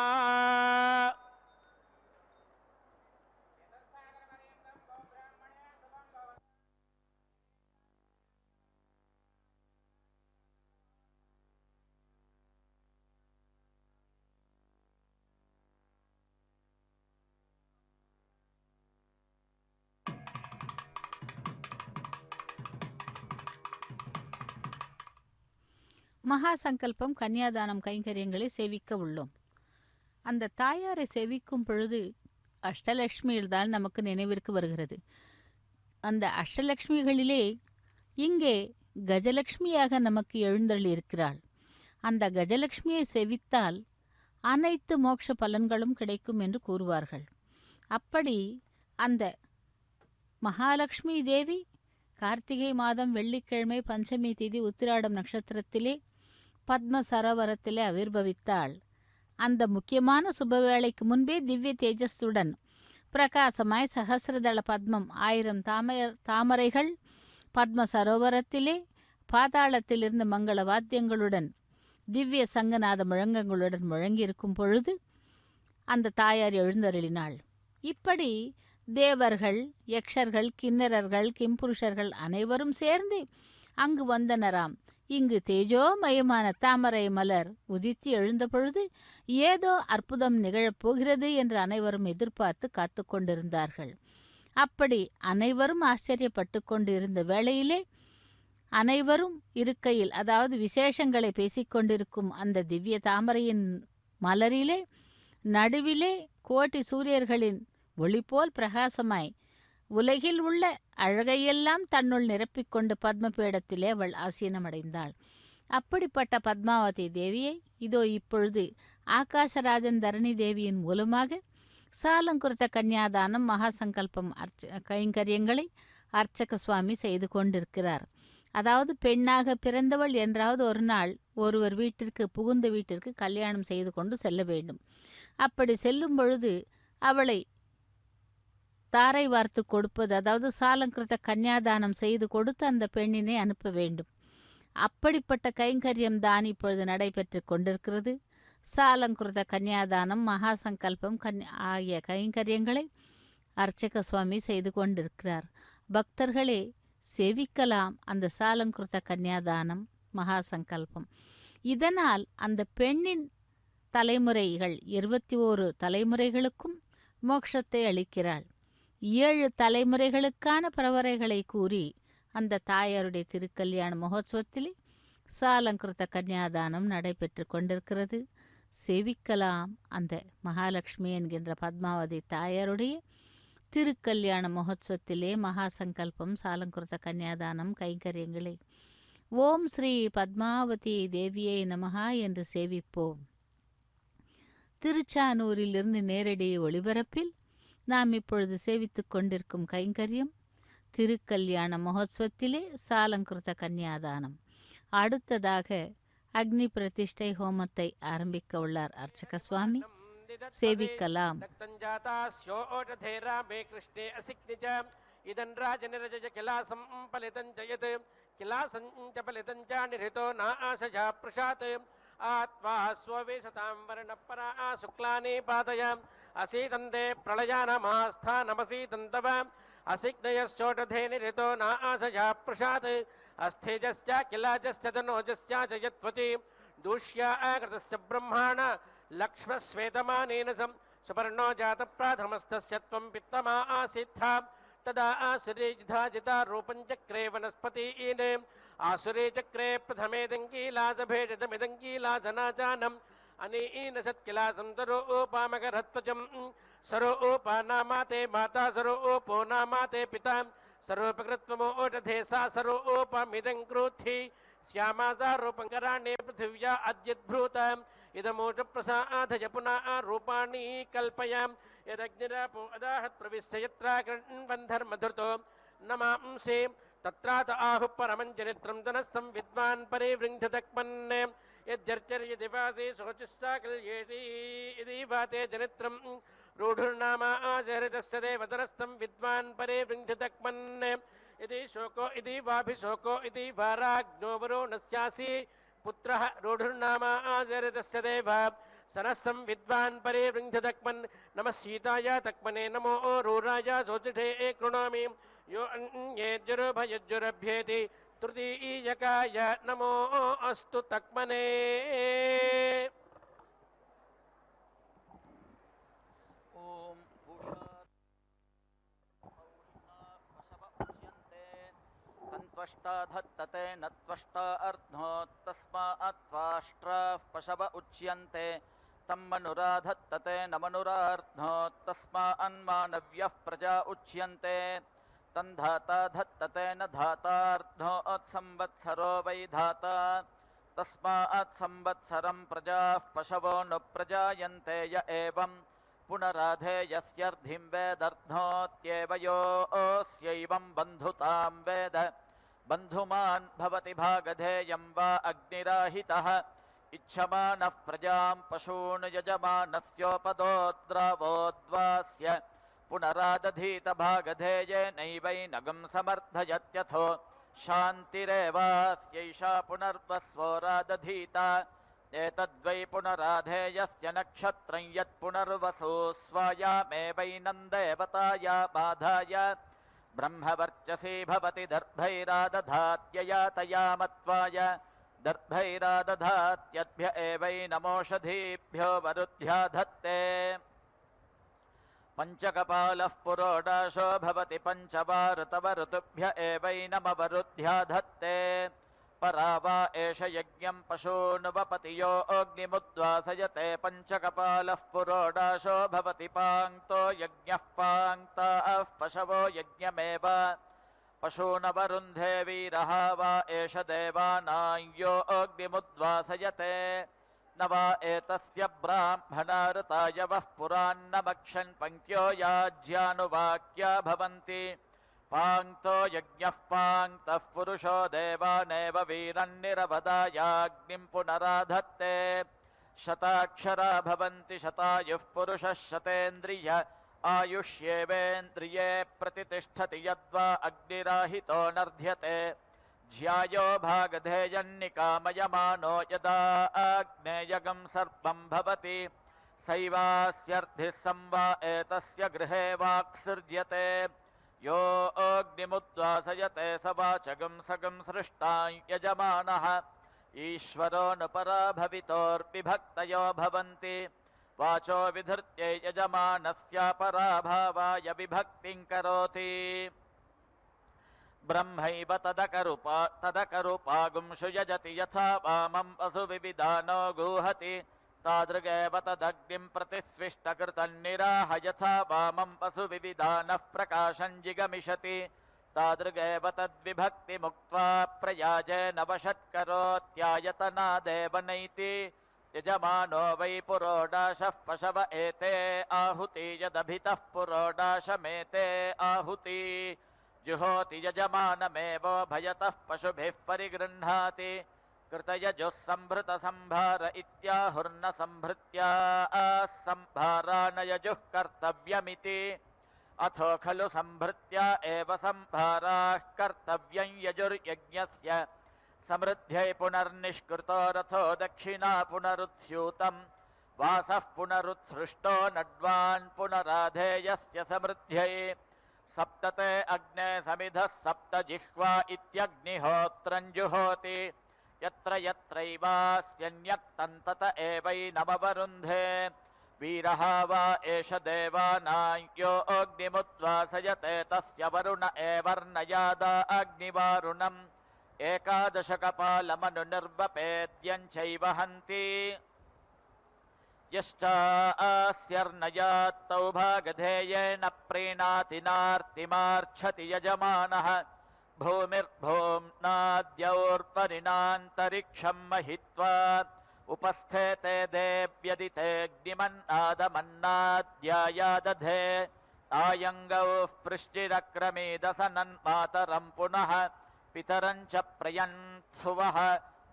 மகா சங்கல்பம் கன்னியாதானம் கைங்கரியங்களை சேவிக்க உள்ளோம். அந்த தாயாரை சேவிக்கும் பொழுது அஷ்டலக்ஷ்மியில்தான் நமக்கு நினைவிற்கு வருகிறது. அந்த அஷ்டலக்ஷ்மிகளிலே இங்கே கஜலக்ஷ்மியாக நமக்கு எழுந்தருளி இருக்கிறாள். அந்த கஜலக்ஷ்மியை சேவித்தால் அனைத்து மோட்ச பலன்களும் கிடைக்கும் என்று கூறுவார்கள். அப்படி அந்த மகாலட்சுமி தேவி கார்த்திகை மாதம் வெள்ளிக்கிழமை பஞ்சமி திதி உத்திராடம் நட்சத்திரத்திலே பத்ம சரோவரத்திலே ஆவிர்பவித்தாள். அந்த முக்கியமான சுபவேளைக்கு முன்பே திவ்ய தேஜஸுடன் பிரகாசமாய் சகசிரதள பத்மம் 1000 தாமரைகள் பத்ம சரோவரத்திலே பாதாளத்திலிருந்து மங்கள வாத்தியங்களுடன் திவ்ய சங்கநாத முழங்கங்களுடன் முழங்கியிருக்கும் பொழுது அந்த தாயார் எழுந்தருளினாள். இப்படி தேவர்கள், யக்ஷர்கள், கிண்ணறர்கள், கிம்புருஷர்கள் அனைவரும் சேர்ந்து அங்கு வந்தனராம். இங்கு தேஜோமயமான தாமரை மலர் உதித்து எழுந்த பொழுது ஏதோ அற்புதம் நிகழப்போகிறது என்று அனைவரும் எதிர்பார்த்து காத்து கொண்டிருந்தார்கள். அப்படி அனைவரும் ஆச்சரியப்பட்டு கொண்டு இருந்த வேளையிலே அனைவரும் இருக்கையில், அதாவது விசேஷங்களை பேசிக்கொண்டிருக்கும் அந்த திவ்ய தாமரையின் மலரிலே நடுவிலே கோட்டி சூரியர்களின் ஒளிபோல் பிரகாசமாய் உலகில் உள்ள அழகையெல்லாம் தன்னுள் நிரப்பிக்கொண்டு பத்மபீடத்திலே அவள் ஆசீனமடைந்தாள். அப்படிப்பட்ட பத்மாவதி தேவியை இதோ இப்பொழுது ஆகாசராஜன் தரணி தேவியின் மூலமாக சாலங்குருத்த கன்னியாதானம் மகாசங்கல்பம் கைங்கரியங்களை அர்ச்சக சுவாமி செய்து கொண்டிருக்கிறார். அதாவது பெண்ணாக பிறந்தவள் என்றாவது ஒரு நாள் ஒருவர் வீட்டிற்கு, புகுந்த வீட்டிற்கு கல்யாணம் செய்து கொண்டு செல்ல வேண்டும். அப்படி செல்லும் பொழுது அவளை தாரை வார்த்து கொடுப்பது, அதாவது சாலங்கிருத்த கன்னியாதானம் செய்து கொடுத்து அந்த பெண்ணினை அனுப்ப வேண்டும். அப்படிப்பட்ட கைங்கரியம் தான் இப்பொழுது நடைபெற்று கொண்டிருக்கிறது. சாலங்கிருத கன்னியாதானம் மகாசங்கல்பம் ஆகிய கைங்கரியங்களை அர்ச்சக சுவாமி செய்து கொண்டிருக்கிறார். பக்தர்களே, செவிக்கலாம் அந்த சாலங்கிருத கன்னியாதானம் மகாசங்கல்பம். இதனால் அந்த பெண்ணின் தலைமுறைகள் 21 தலைமுறைகளுக்கும் மோட்சத்தை அளிக்கிறாள். 7 தலைமுறைகளுக்கான பிரவரைகளை கூறி அந்த தாயாருடைய திருக்கல்யாண மகோத்சவத்திலே சாலங்கிருத்த கன்னியாதானம் நடைபெற்று கொண்டிருக்கிறது. சேவிக்கலாம் அந்த மகாலட்சுமி என்கின்ற பத்மாவதி தாயாருடைய திருக்கல்யாண மகோத்சவத்திலே மகாசங்கல்பம் சாலங்கிருத்த கன்னியாதானம் கைங்கரியங்களே. ஓம் ஸ்ரீ பத்மாவதி தேவியை நமஹா என்று சேவிப்போம். திருச்சானூரிலிருந்து நேரடி ஒளிபரப்பில் நாம் இப்பொழுது சேவித்துக் கொண்டிருக்கும் கைங்கரியம் திருக்கல்யாண மகோத்சவத்திலே சாலங்கிருத்த கன்னியாதானம். அடுத்ததாக அக்னி பிரதிஷ்டை ஹோமத்தை ஆரம்பிக்க உள்ளார் அர்ச்சக சுவாமி. சேவிக்கலாம். आत्मा स्ववेशतां वर्णपरा शुक्लानि पादयाम् असीतन्ते प्रलयानमास्थानमसीतन्तव असिग्नयश्चोटधे निरितो न आशया प्रशात् अस्थिजश्च किलाजश्च तनोजश्च च यत्वति दूष्या आकृतस्य ब्रह्माण लक्ष्मश्वेतमानेन सं सुपर्णो जातप्राथमस्तस्य त्वं पित्तमा आसीत्था तदा आसुरे जिता रूपं चक्रे वनस्पतीन् आसुरे चक्रे प्रथमेदङ्गीलासभेषदमिदङ्गीलासनाचानम् अनेन सत्किलासं सरोपामकरत्वचं सरोपानामाते माता सरोपो नामाते पिता सरोपकृत्वमोषधे सा सरोपमिदं क्रोद्धि श्यामा सा रूपङ्कराणे पृथिव्या अद्यद्भूता इदमोषप्रसादय पुनः रूपाणि कल्पयाम् यदग्निरापो अदाहत् प्रविश्य यत्रा कृण्वन्धर्मधृतो नमांसे तत्रात आहुः परमं चरित्रं जनस्थं विद्वान् परिवृङ्धतक्मन् यद्यर्चर्य दिवासे शोचिस्साकल्येति इति वाते जनित्रं रूढुर्नामा आचरितस्य देवतरस्थं विद्वान् परिवृङ्धतक्मन् इति शोको इति वाभिशोको इति वाराग्नो वरुणस्यासि पुत्रः रूढुर्नामा आचरितस्य देव सनस्थं विद्वान् परिवृङ्धतक्मन् नमः सीताय तक्मने नमो रूराय शोचिषे कृणोमि यो अन्येज्जुरभयज्जुरभ्येति तृतीयकाय नमो अस्तु तक्मने। ओम तन्त्वष्टा धत्तते नत्वष्टा अर्ध्नो तस्मात् त्वाष्ट्राः पशव उच्यन्ते तन्मनुराधत्तते न मनुरार्ध्नो तस्मान्मानव्यः प्रजा उच्यन्ते तन्धाता धत्तते न धातार्ध्नो संवत्सरो वै धाता तस्मात् संवत्सरं प्रजाः पशवो न प्रजायन्ते य एवं पुनराधे यस्यर्धिं वेदर्ध्नोत्येव योऽस्यैवं बन्धुतां वेद बन्धुमान् भवति भागधेयं वा अग्निराहितः इच्छमानः प्रजां पशून् यजमानस्योपदोद्रावोद्वास्य पुनरादधीत भागधेयेनैवैनगं समर्थयत्यथो शान्तिरेवास्यैषा पुनर्वस्वोरादधीता एतद्वै पुनराधेयस्य नक्षत्रं यत्पुनर्वसु स्वायामेवैनं देवताया बाधाय ब्रह्मवर्चसी भवति दर्भैरादधात्यया तया मत्वाय दर्भैरादधात्यद्भ्य एवैनमोषधीभ्यो वरुद्भ्या धत्ते पञ्चकपालः पुरोडाशो भवति पञ्चवाऋतव ऋतुभ्य एवैनमवरुध्याधत्ते परा वा एष यज्ञं पशूनुवपति यो अग्निमुद्वासयते पञ्चकपालः पुरोडाशो भवति पाङ्क्तो यज्ञः पाङ्क्ताः पशवो यज्ञमेव पशूनवरुन्धे वीरः वा एष देवानां यो अग्निमुद्वासयते न वा एतस्य ब्राह्मणाऋतायवः पुरान्नमक्षन् पङ्क्त्यो याज्यानुवाक्या भवन्ति पाङ्क्तो यज्ञः पाङ्क्तः पुरुषो देवानेव वीरन्निरवदायाग्निं पुनराधत्ते शताक्षरा भवन्ति शतायुः पुरुषः शतेन्द्रिय आयुष्येवेन्द्रिये प्रतितिष्ठति यद्वा अग्निराहितो नर्ध्यते ज्यायो भागधेयन्निकामयमानो यदा आग्नेयगं सर्पं भवति सैवास्यर्धिः संवा एतस्य गृहे वाक्सृज्यते यो अग्निमुद्वासयते स वाचगं सगं सृष्टां यजमानः ईश्वरोऽनुपरा भवितोर्विभक्तयो भवन्ति वाचो विधृत्यै यजमानस्यापराभावाय विभक्तिं करोति ब्रह्मैव तदकरूपागुंषु यजति यथा वामं वसुविविधानो गूहति तादृगेव तदग्निं प्रतिस्विष्टकृतन्निराह यथा वामं वसुविविधानः प्रकाशं जिगमिषति तादृगेव तद्विभक्तिमुक्त्वा प्रयाजेन वषट्करोत्यायतनादेव नैति यजमानो वै पुरोडाशः पशव एते आहुति यदभितः पुरोडाशमेते आहुति जुहोति यजमानमेवो भयतः पशुभिः परिगृह्णाति कृतयजुः सम्भृतसम्भार इत्याहुर्न सम्भृत्या सम्भारानयजुः कर्तव्यमिति अथो खलु सम्भृत्या एव सम्भाराः कर्तव्यं यजुर्यज्ञस्य समृद्ध्यै पुनर्निष्कृतो रथो दक्षिणा पुनरुत्स्यूतं वासः पुनरुत्सृष्टो नड्वान् पुनराधेयस्य समृद्ध्यै सप्तते अग्ने समिधः सप्त जिह्वा इत्यग्निहोत्रं जुहोति यत्र यत्रैवास्यन्यक्तं तत एवैनमवरुन्धे वीरः वा एष देवानां यो अग्निमुद्वासयते तस्य वरुण एवर्नयादा अग्निवारुणम् एकादशकपालमनुनिर्वपेद्यं चैव हन्ति यश्चास्यर्नयात्तौ भागधेयेन प्रीणाति नार्तिमार्च्छति यजमानः भूमिर्भूम्नाद्यौर्परिणान्तरिक्षं महित्वा उपस्थेते देव्यदितेऽग्निमन्नादमन्नाद्यायादधे आयङ्गौः पृष्टिरक्रमीदसनन्मातरं पुनः पितरं च प्रयन्त्सुवः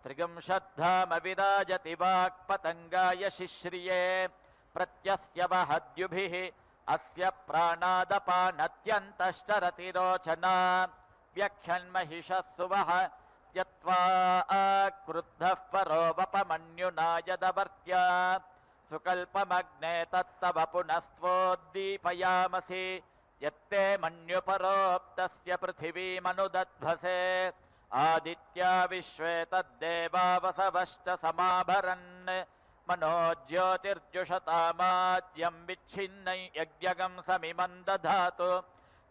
त्रिगुंशद्धाम विराजति वाक्पतङ्गाय शिश्रिये प्रत्यस्य वहद्युभिः अस्य प्राणादपानत्यन्तश्चरति रोचना व्यख्यन्महिषः सुवः यत्त्वा क्रुद्धः परो वपमन्युना यदवर्त्या सुकल्पमग्ने तत्तव पुनस्त्वोद्दीपयामसि यत्ते मन्युपरोक्तस्य पृथिवीमनुदध्वसे आदित्या विश्वे तद्देवा वसवश्च समाभरन् मनोज्योतिर्जुषतामाद्यं विच्छिन्नै यज्ञगं समिमं दधातु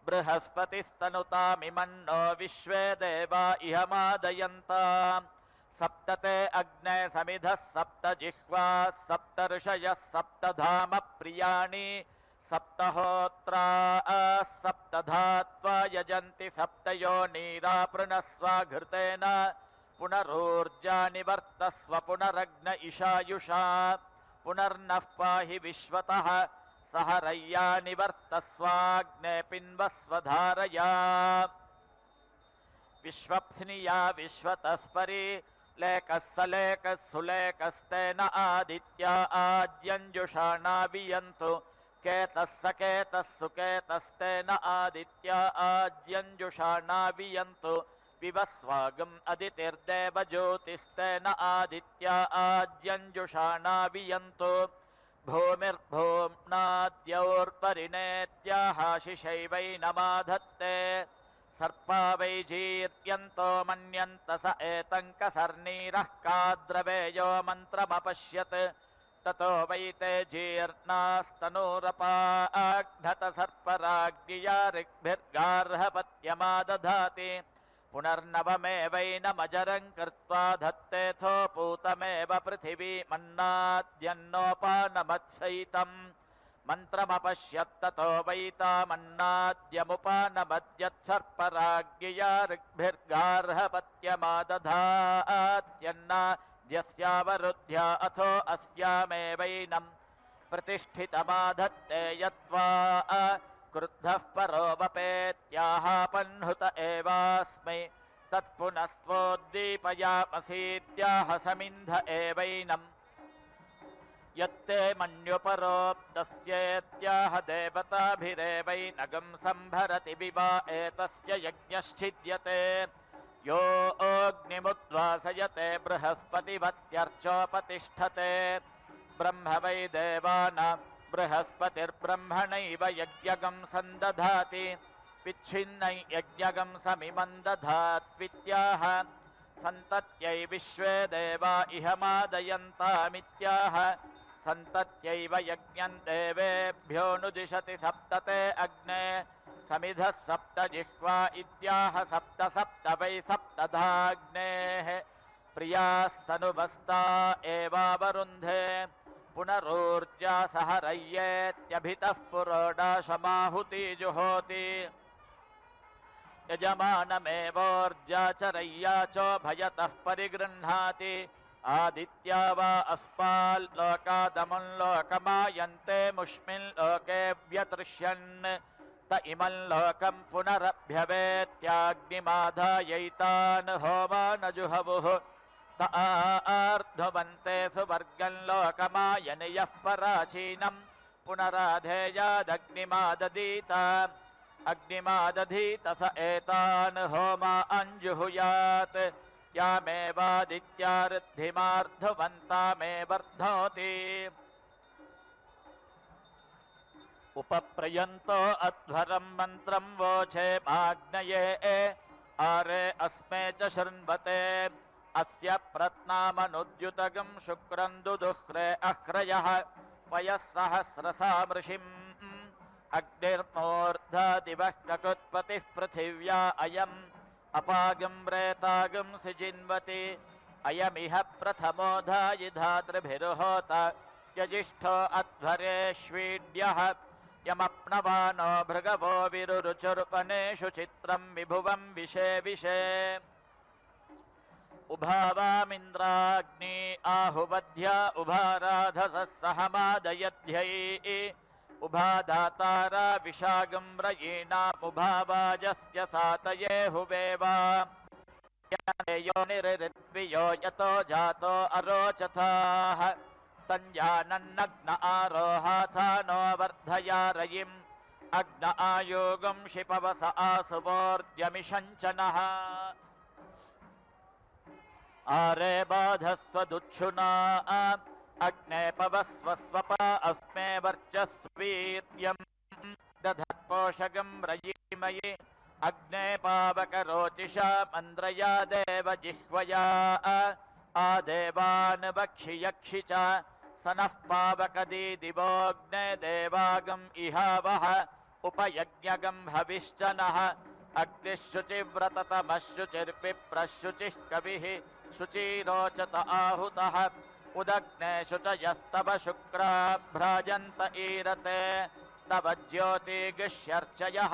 बृहस्पतिस्तनुतामिमन्नो विश्वे देवा इह मादयन्ताम् सप्तते अग्ने समिधः सप्त जिह्वाः सप्त ऋषयः सप्तधाम प्रियाणि सप्तहोत्राः सप्तधात्वा यजन्ति सप्तयोनीरापृणस्वाघृतेन पुनरूर्जा निवर्तस्व पुनरग्न इषायुषा पुनर्नः पाहि विश्वतः सहरय्या निवर्तस्वाग्ने पिन्वस्वधारया विश्वप्स्निया विश्वतस्परि लेकः सलेकः सुलेकस्तेन आदित्या आद्यञ्जुषाणा वियन्तु केतः सकेतः सुकेतस्तेन आदित्या आद्यञ्जुषाणा वियन्तु विवस्वागम् अदितिर्देवज्योतिस्तेन आदित्या आद्यञ्जुषाणा वियन्तु भूमिर्भूम्नाद्यौर्परिणेत्याहाशिषैवैनमाधत्ते सर्पा वैजीर्यन्तो मन्यन्त स एतं कसर्णीरः काद्रवेयो मन्त्रमपश्यत् ततो वै ते जीर्णास्तनूरपाघ्नतसर्पराज्ञया ऋग्भिर्गार्हपत्यमादधाति पुनर्नवमेवैनमजरं कृत्वा धत्तेऽथो पूतमेव पृथिवीमन्नाद्यन्नोपानमत्सहितम् मन्त्रमपश्यत्ततो वैतामन्नाद्यमुपानमद्यत्सर्पराज्ञया ऋग्भिर्गार्हपत्यमादधात्यन्नाद्यस्यावरुध्य अथो अस्यामेवैनं प्रतिष्ठितमाधत्ते यत्त्वा क्रुद्धः परोपपेत्याहापह्नुत एवास्मै तत्पुनस्त्वोद्दीपयामसीत्याह समिन्ध एवैनम् यत्ते मन्युपरोक्तस्येत्याह देवताभिरेवैनगं सम्भरति विवा एतस्य यज्ञश्चिद्यते यो अग्निमुद्वासयते बृहस्पतिवत्यर्चोपतिष्ठते ब्रह्म वै देवानां बृहस्पतिर्ब्रह्मणैव यज्ञगं सन्दधाति विच्छिन्नै यज्ञगं समिमं दधात्वित्याह सन्तत्यै विश्वे देवा इह मादयन्तामित्याह सन्तत्यैव यज्ञं देवेभ्योऽनुदिशति सप्तते अग्ने समिधः सप्त जिह्वा इत्याह सप्त सप्त वै सप्तधाग्नेः प्रियास्तनुमस्ता एवावरुन्धे पुनरूर्जा सहरय्येत्यभितः पुरोडाशमाहुति जुहोति यजमानमेवोर्जाचरय्या चोभयतः परिगृह्णाति आदित्या वा अस्माल्लोकादमुं लोकमायन्ते मुष्मिन् लोके व्यतृष्यन् त इमं लोकं पुनरभ्यवेत्याग्निमाधायैतान् होमानजुहवुः त आर्ध्वन्ते सुवर्गं लोकमायनि यः पराचीनं पुनराधेयादग्निमादधीत अग्निमादधीत स एतान् होमा अञ्जुहुयात् यामेवादित्यार्द्धिमार्ध्वन्तामे वर्धोति उपप्रयन्तो अध्वरं मन्त्रं वोचे माग्नये आरे अस्मे च शृण्वते अस्य प्रत्नामनुद्युतगं शुक्रं दुदुह्रे अह्रयः पयः सहस्रसामृषिम् अग्निर्मूर्धा दिवः ककुत्पतिः पृथिव्या अयम् अपागं प्रेतागं सिजिन्वति अयमिह प्रथमो धायिधातृभिरुहोत यजिष्ठो अध्वरेष्वीड्यः यमप्नवानो भृगवो विरुरुचुर्वनेषु चित्रं विभुवं विशे विशे उभावामिन्द्राग्नि आहुवध्या उभाराधसः सहमादयध्यै उभादातारा विशागं रयीणामुभावाजस्य सातये हुवेवा योनिरित्वियो यतो जातो अरोचथाः तञ्जानन्नग्न आरोहाथानो वर्धया रयिम् अग्न आयोगं शिपवस आसुवोर्द्यमिषञ्चनः आरे बाधस्वदुच्छुना अग्ने पवस्व स्वपा अस्मे वर्चस्वीर्यं दधत्पोषगं रयीमयि अग्ने पावकरोचिषा मन्द्रया देव जिह्वया आदेवान् वक्षि यक्षि च स नः पावकदीदिवोऽग्ने देवागम् इहावः उपयज्ञगं हविश्च नः अग्निः शुचिव्रततमः शुचिर्पिप्रः शुचिः कविः शुचिरोचत आहुतः उदग्ने शुचयस्तव शुक्रा भ्राजन्त ईरते तव ज्योतिगिष्यर्चयः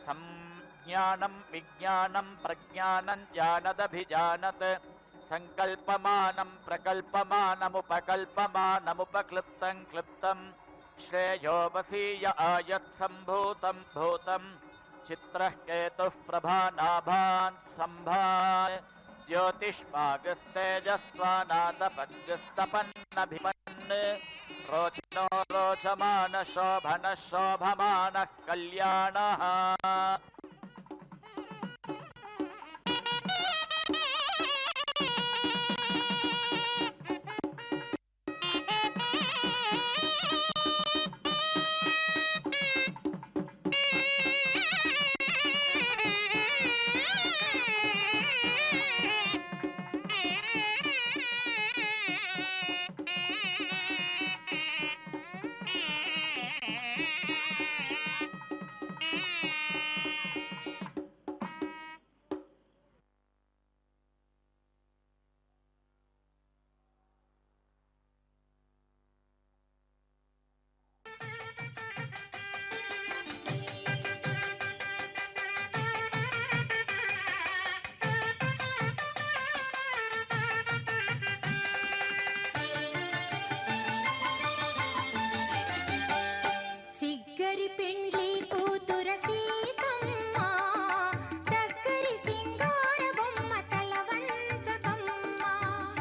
संज्ञानं विज्ञानं प्रज्ञानं जानदभिजानत् संकल्पमानं प्रकल्पमानमुपकल्पमानमुपक्लृप्तं क्लृप्तं श्रेयो वसीय आयत्सम्भूतं भूतं चित्रः केतुः प्रभानाभान् सम्भान् ज्योतिष्मागस्तेजस्वानादपद्गस्तपन्नभिपन् रोचिनो रोचमानः शोभनः शोभमानः कल्याणः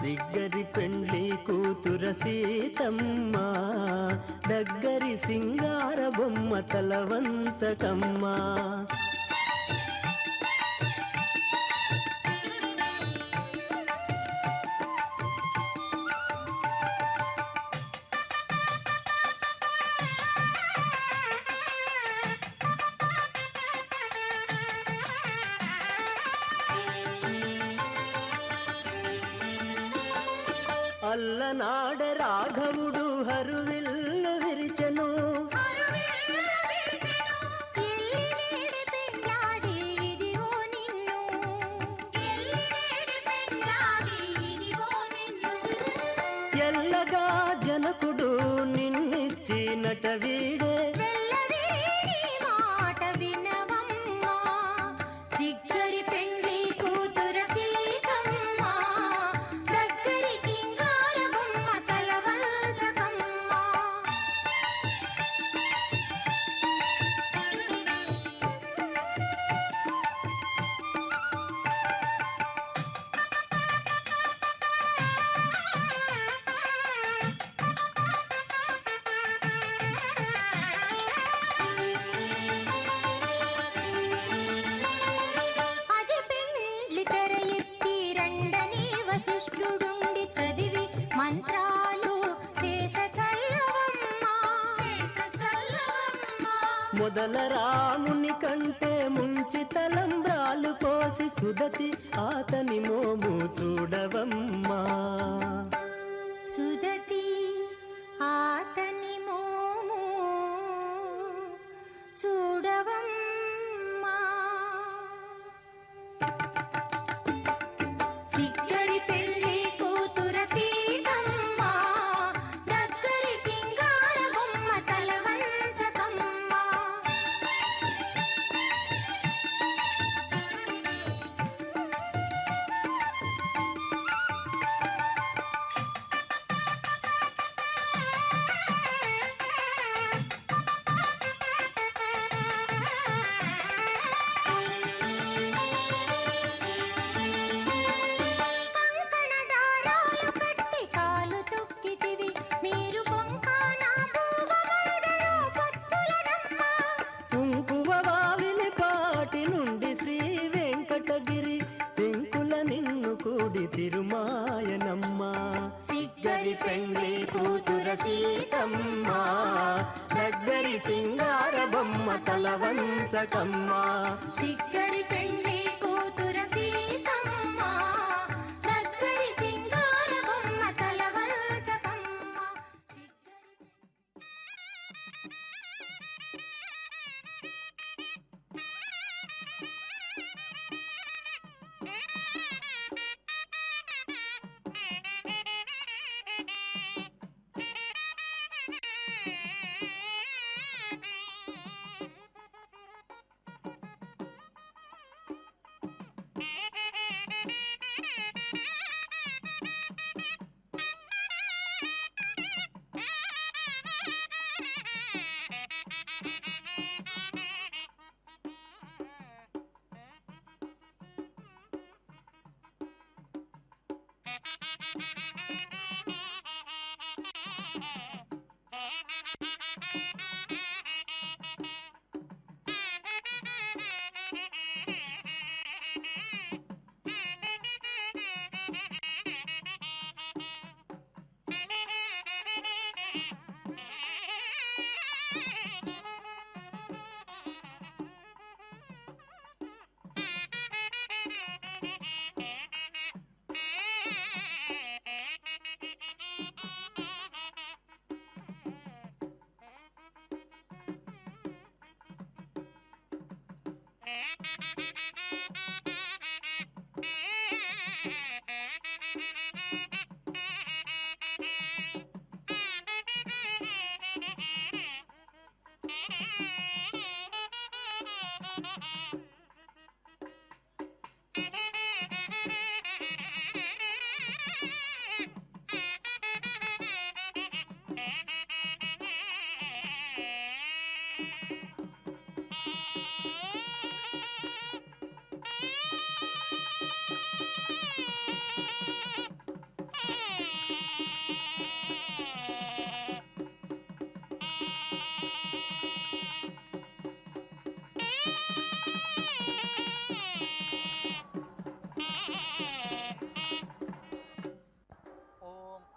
సిగ్గరి పెండ్లి కూతుర సీతమ్మ దగ్గరి సింగార బొమ్మ తలవంచకమ్మ. అల్లనాడ రాఘవుడు హరువిల్లు విరిచెను ఎల్లగా జనకుడు నిన్నిచ్చినట వీడే వశిష్ఠుడుండి చదివి మంత్రాలు చేస చల్లవమ్మ. మొదల రాముని కంటే ముంచి తలంబ్రాలు పోసి సుదతి అతని మోము చూడవమ్మా. సుదతి ఆతని మోము చూడవమ్మా. సిగ్గరి పెళ్లి కూతుర సీతమ్మ దగ్గరి సింగార బొమ్మ తలవంచకమ్మ. కంకణదారాలు కట్టి కాలు తొక్కితివి మీరు కొంకాన పూవమరదలో పొత్తులనమ్మ. కుంకువ వావిలి పాటి నుండి శ్రీ వెంకటగిరి పెంకుల నిన్ను కూడి తిరుమాయనమ్మ. సిగ్గరి పెండ్లి కూతుర సీతమ్మ దగ్గరి సింగార బొమ్మ తలవంచకమ్మ. సిగ్గరి పెళ్లి కూతుర సీతమ్మ దగ్గరి సింగార బొమ్మ తలవంచకమ్మ.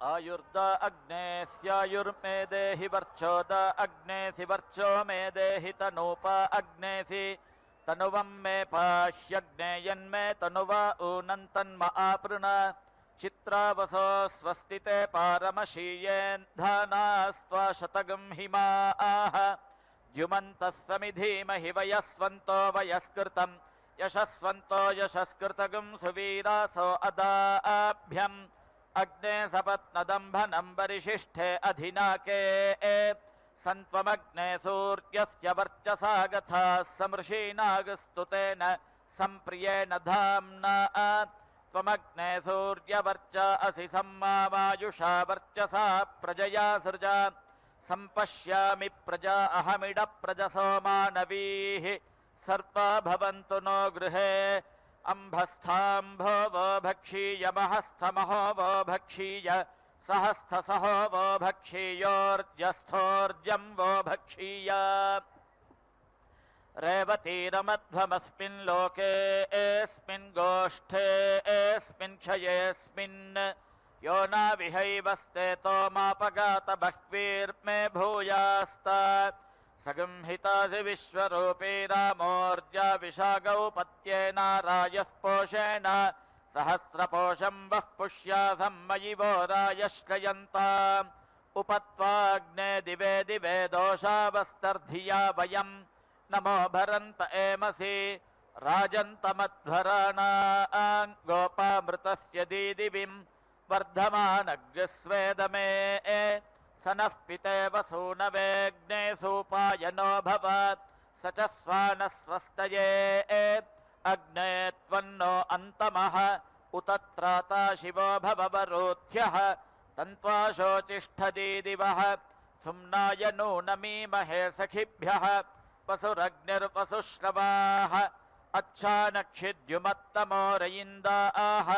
आयुर्द अग्ने स्यायुर्मे देहि वर्चोद अग्नेसि वर्चो मे देहि तनूप अग्नेसि तनुवं मे पाह्यग्ने यन्मे तनुवा ऊनन्तन्म आपृण चित्रावसो स्वस्तिते पारमशीयेन्धानास्त्वा शतगं हिमाः द्युमन्तः समिधीमहि वयस्वन्तो वयस्कृतं यशस्वन्तो यशस्कृतगं सुवीरासो अदाभ्यम् अग्ने सपत्नदम्भनं वरिशिष्ठे अधिनाके सन्त्वमग्ने सूर्यस्य वर्चसा गथाः समृषीनागस्तुतेन सम्प्रियेण धाम्ना त्वमग्ने सूर्यवर्चा असि सम्मावायुषा वर्चसा प्रजया सृजा सम्पश्यामि प्रजा अहमिड प्रजसो मानवीः सर्वा भवन्तु नो गृहे अम्भस्थाम्भो वो भक्षीय महस्थमहो वो भक्षीय सहस्थसहो वो भक्षीयोर्जस्थोर्जं वो भक्षीय रेवतीरमध्वमस्मिन् लोके एस्मिन् गोष्ठे एस्मिन् क्षयेऽस्मिन् यो नाविहैवस्तेतो मापगात बह्वीर्मे भूयास्ता सगंहितासि विश्वरूपी रामोर्जा विशागौ पत्येनारायस्पोषेण सहस्रपोषं वः पुष्यासं मयि वो रायश्रयन्ताम् उपत्वाग्ने दिवे दिवे दोषावस्तर्धिया वयं नमो भरन्त एमसि राजन्तमध्वराणां गोपामृतस्य दीदिविं वर्धमानग्स्वेदमे स नः पितेव सूनवेग्ने सूपायनो भव स च स्वानः स्वस्तये अग्ने त्वन्नो अन्तमः उत त्राता शिवो भववरोध्यः तन्त्वाशोचिष्ठदीदिवः सुम्नाय नूनमीमहे सखिभ्यः वसुरग्निर्वसुश्रवाः अच्छानक्षिद्युमत्तमोरयिन्दाः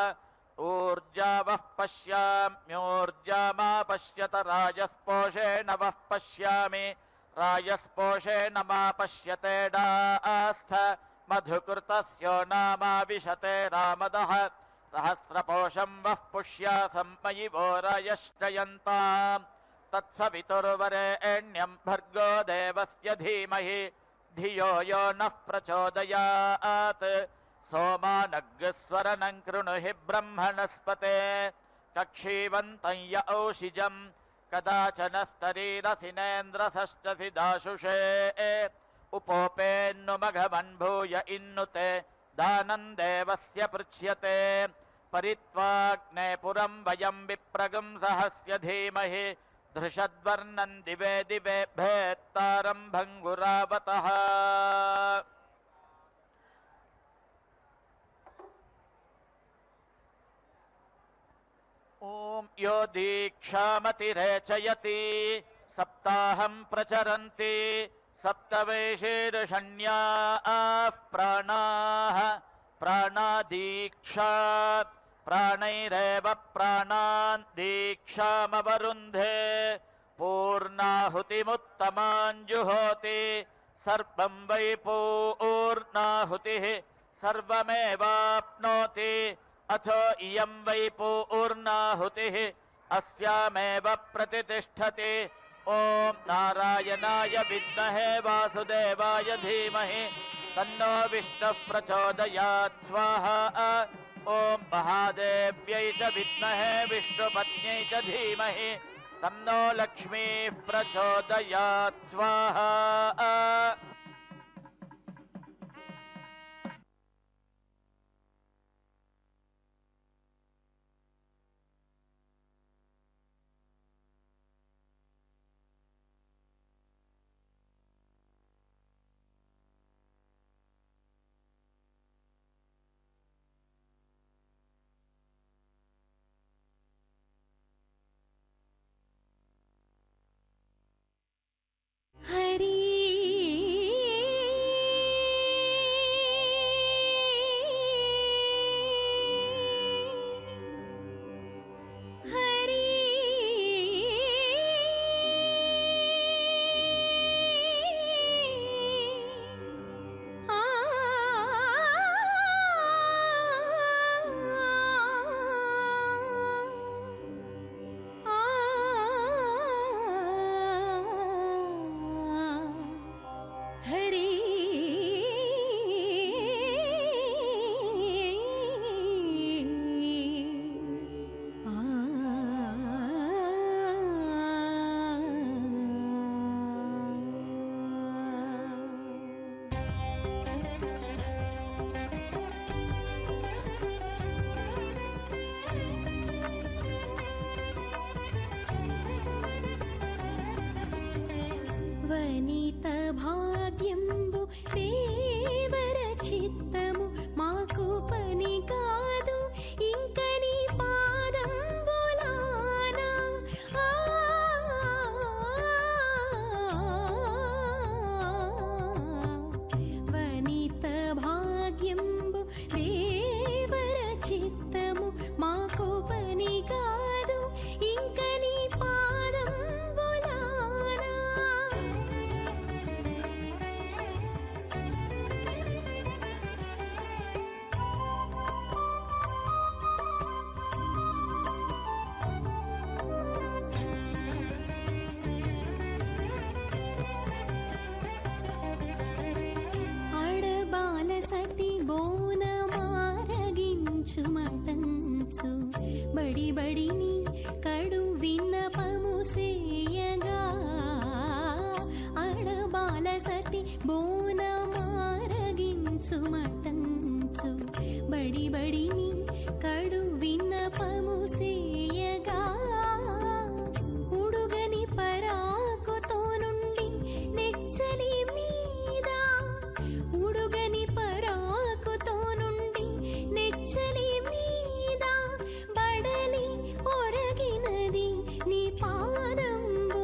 ऊर्जावः पश्याम्योर्जामा पश्यत राजस्पोषेण वः पश्यामि राजस्पोषेण मा पश्यतेडास्थ मधुकृतस्यो नामा विशते रामदः सहस्रपोषं वः पुष्यासं मयि वो रायश्रयन्ताम् तत्सवितुर्वरेण्यं भर्गो देवस्य धीमहि धियो यो नः प्रचोदयात् सोमानग्स्वरनं कृणुहि ब्रह्मणस्पते कक्षीवन्तं य औषिजं कदाचन स्तरीरसिनेन्द्रसश्चसि दाशुषे उपोपेन्नुमघमन्भूय इन्नुते दानं देवस्य पृच्छ्यते परित्वाग्ने पुरं वयं विप्रगुंसहस्य धीमहि धृषद्वर्णं दिवे दिवे भेत्तारं भङ्गुरावतः ॐ यो दीक्षामतिरेचयति सप्ताहं प्रचरन्ति सप्तवैशीर्षण्याः प्राणाः प्राणादीक्षा प्राणैरेव प्राणान् दीक्षामवरुन्धे पूर्णाहुतिमुत्तमाञ्जुहोति सर्वं वै पूर्णाहुतिः सर्वमेवाप्नोति अथो इयं वै पूर्णाहुतिः अस्यामेव प्रतिष्ठति ॐ नारायणाय विद्महे वासुदेवाय धीमहि तन्नो विष्णुः प्रचोदयात् स्वाहा ॐ महादेव्यै च विद्महे विष्णुपत्न्यै च धीमहि तन्नो लक्ष्मीः प्रचोदयात् स्वाहा हरि వనిత భాగ్యంబు దేవర చిత్తము మాకు పని కాదు ఇంక నీ పాదంబులానా వనిత భాగ్యంబు దేవర చిత్తము మాకు పని కాదు ఇంక నీ పాదంబులానా అడబాల సతి బోనమారగించు మటంచు బడి బడిని కడు విన్నపము సేయగా అడబాల సతి బోనమారగించు మటంచు బడి బడిని కడు విన్నపము సేయగా ఉడుగని పరాకుతో నుండి నెచ్చలి మీద ఉడుగని పరాకుతో నుండి నెచ్చలి మీద బడలి ఒరగినది నీ పాదంబులానా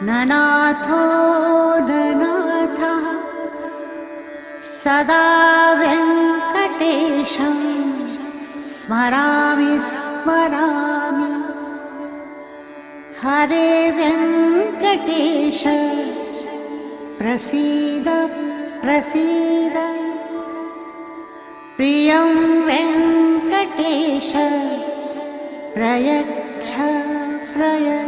ननाथो ननाथः सदा वेङ्कटेशं स्मरामि स्मरामि हरे वेङ्कटेश प्रसीद प्रसीद प्रियं वेङ्कटेश प्रयच्छ प्रयच्छ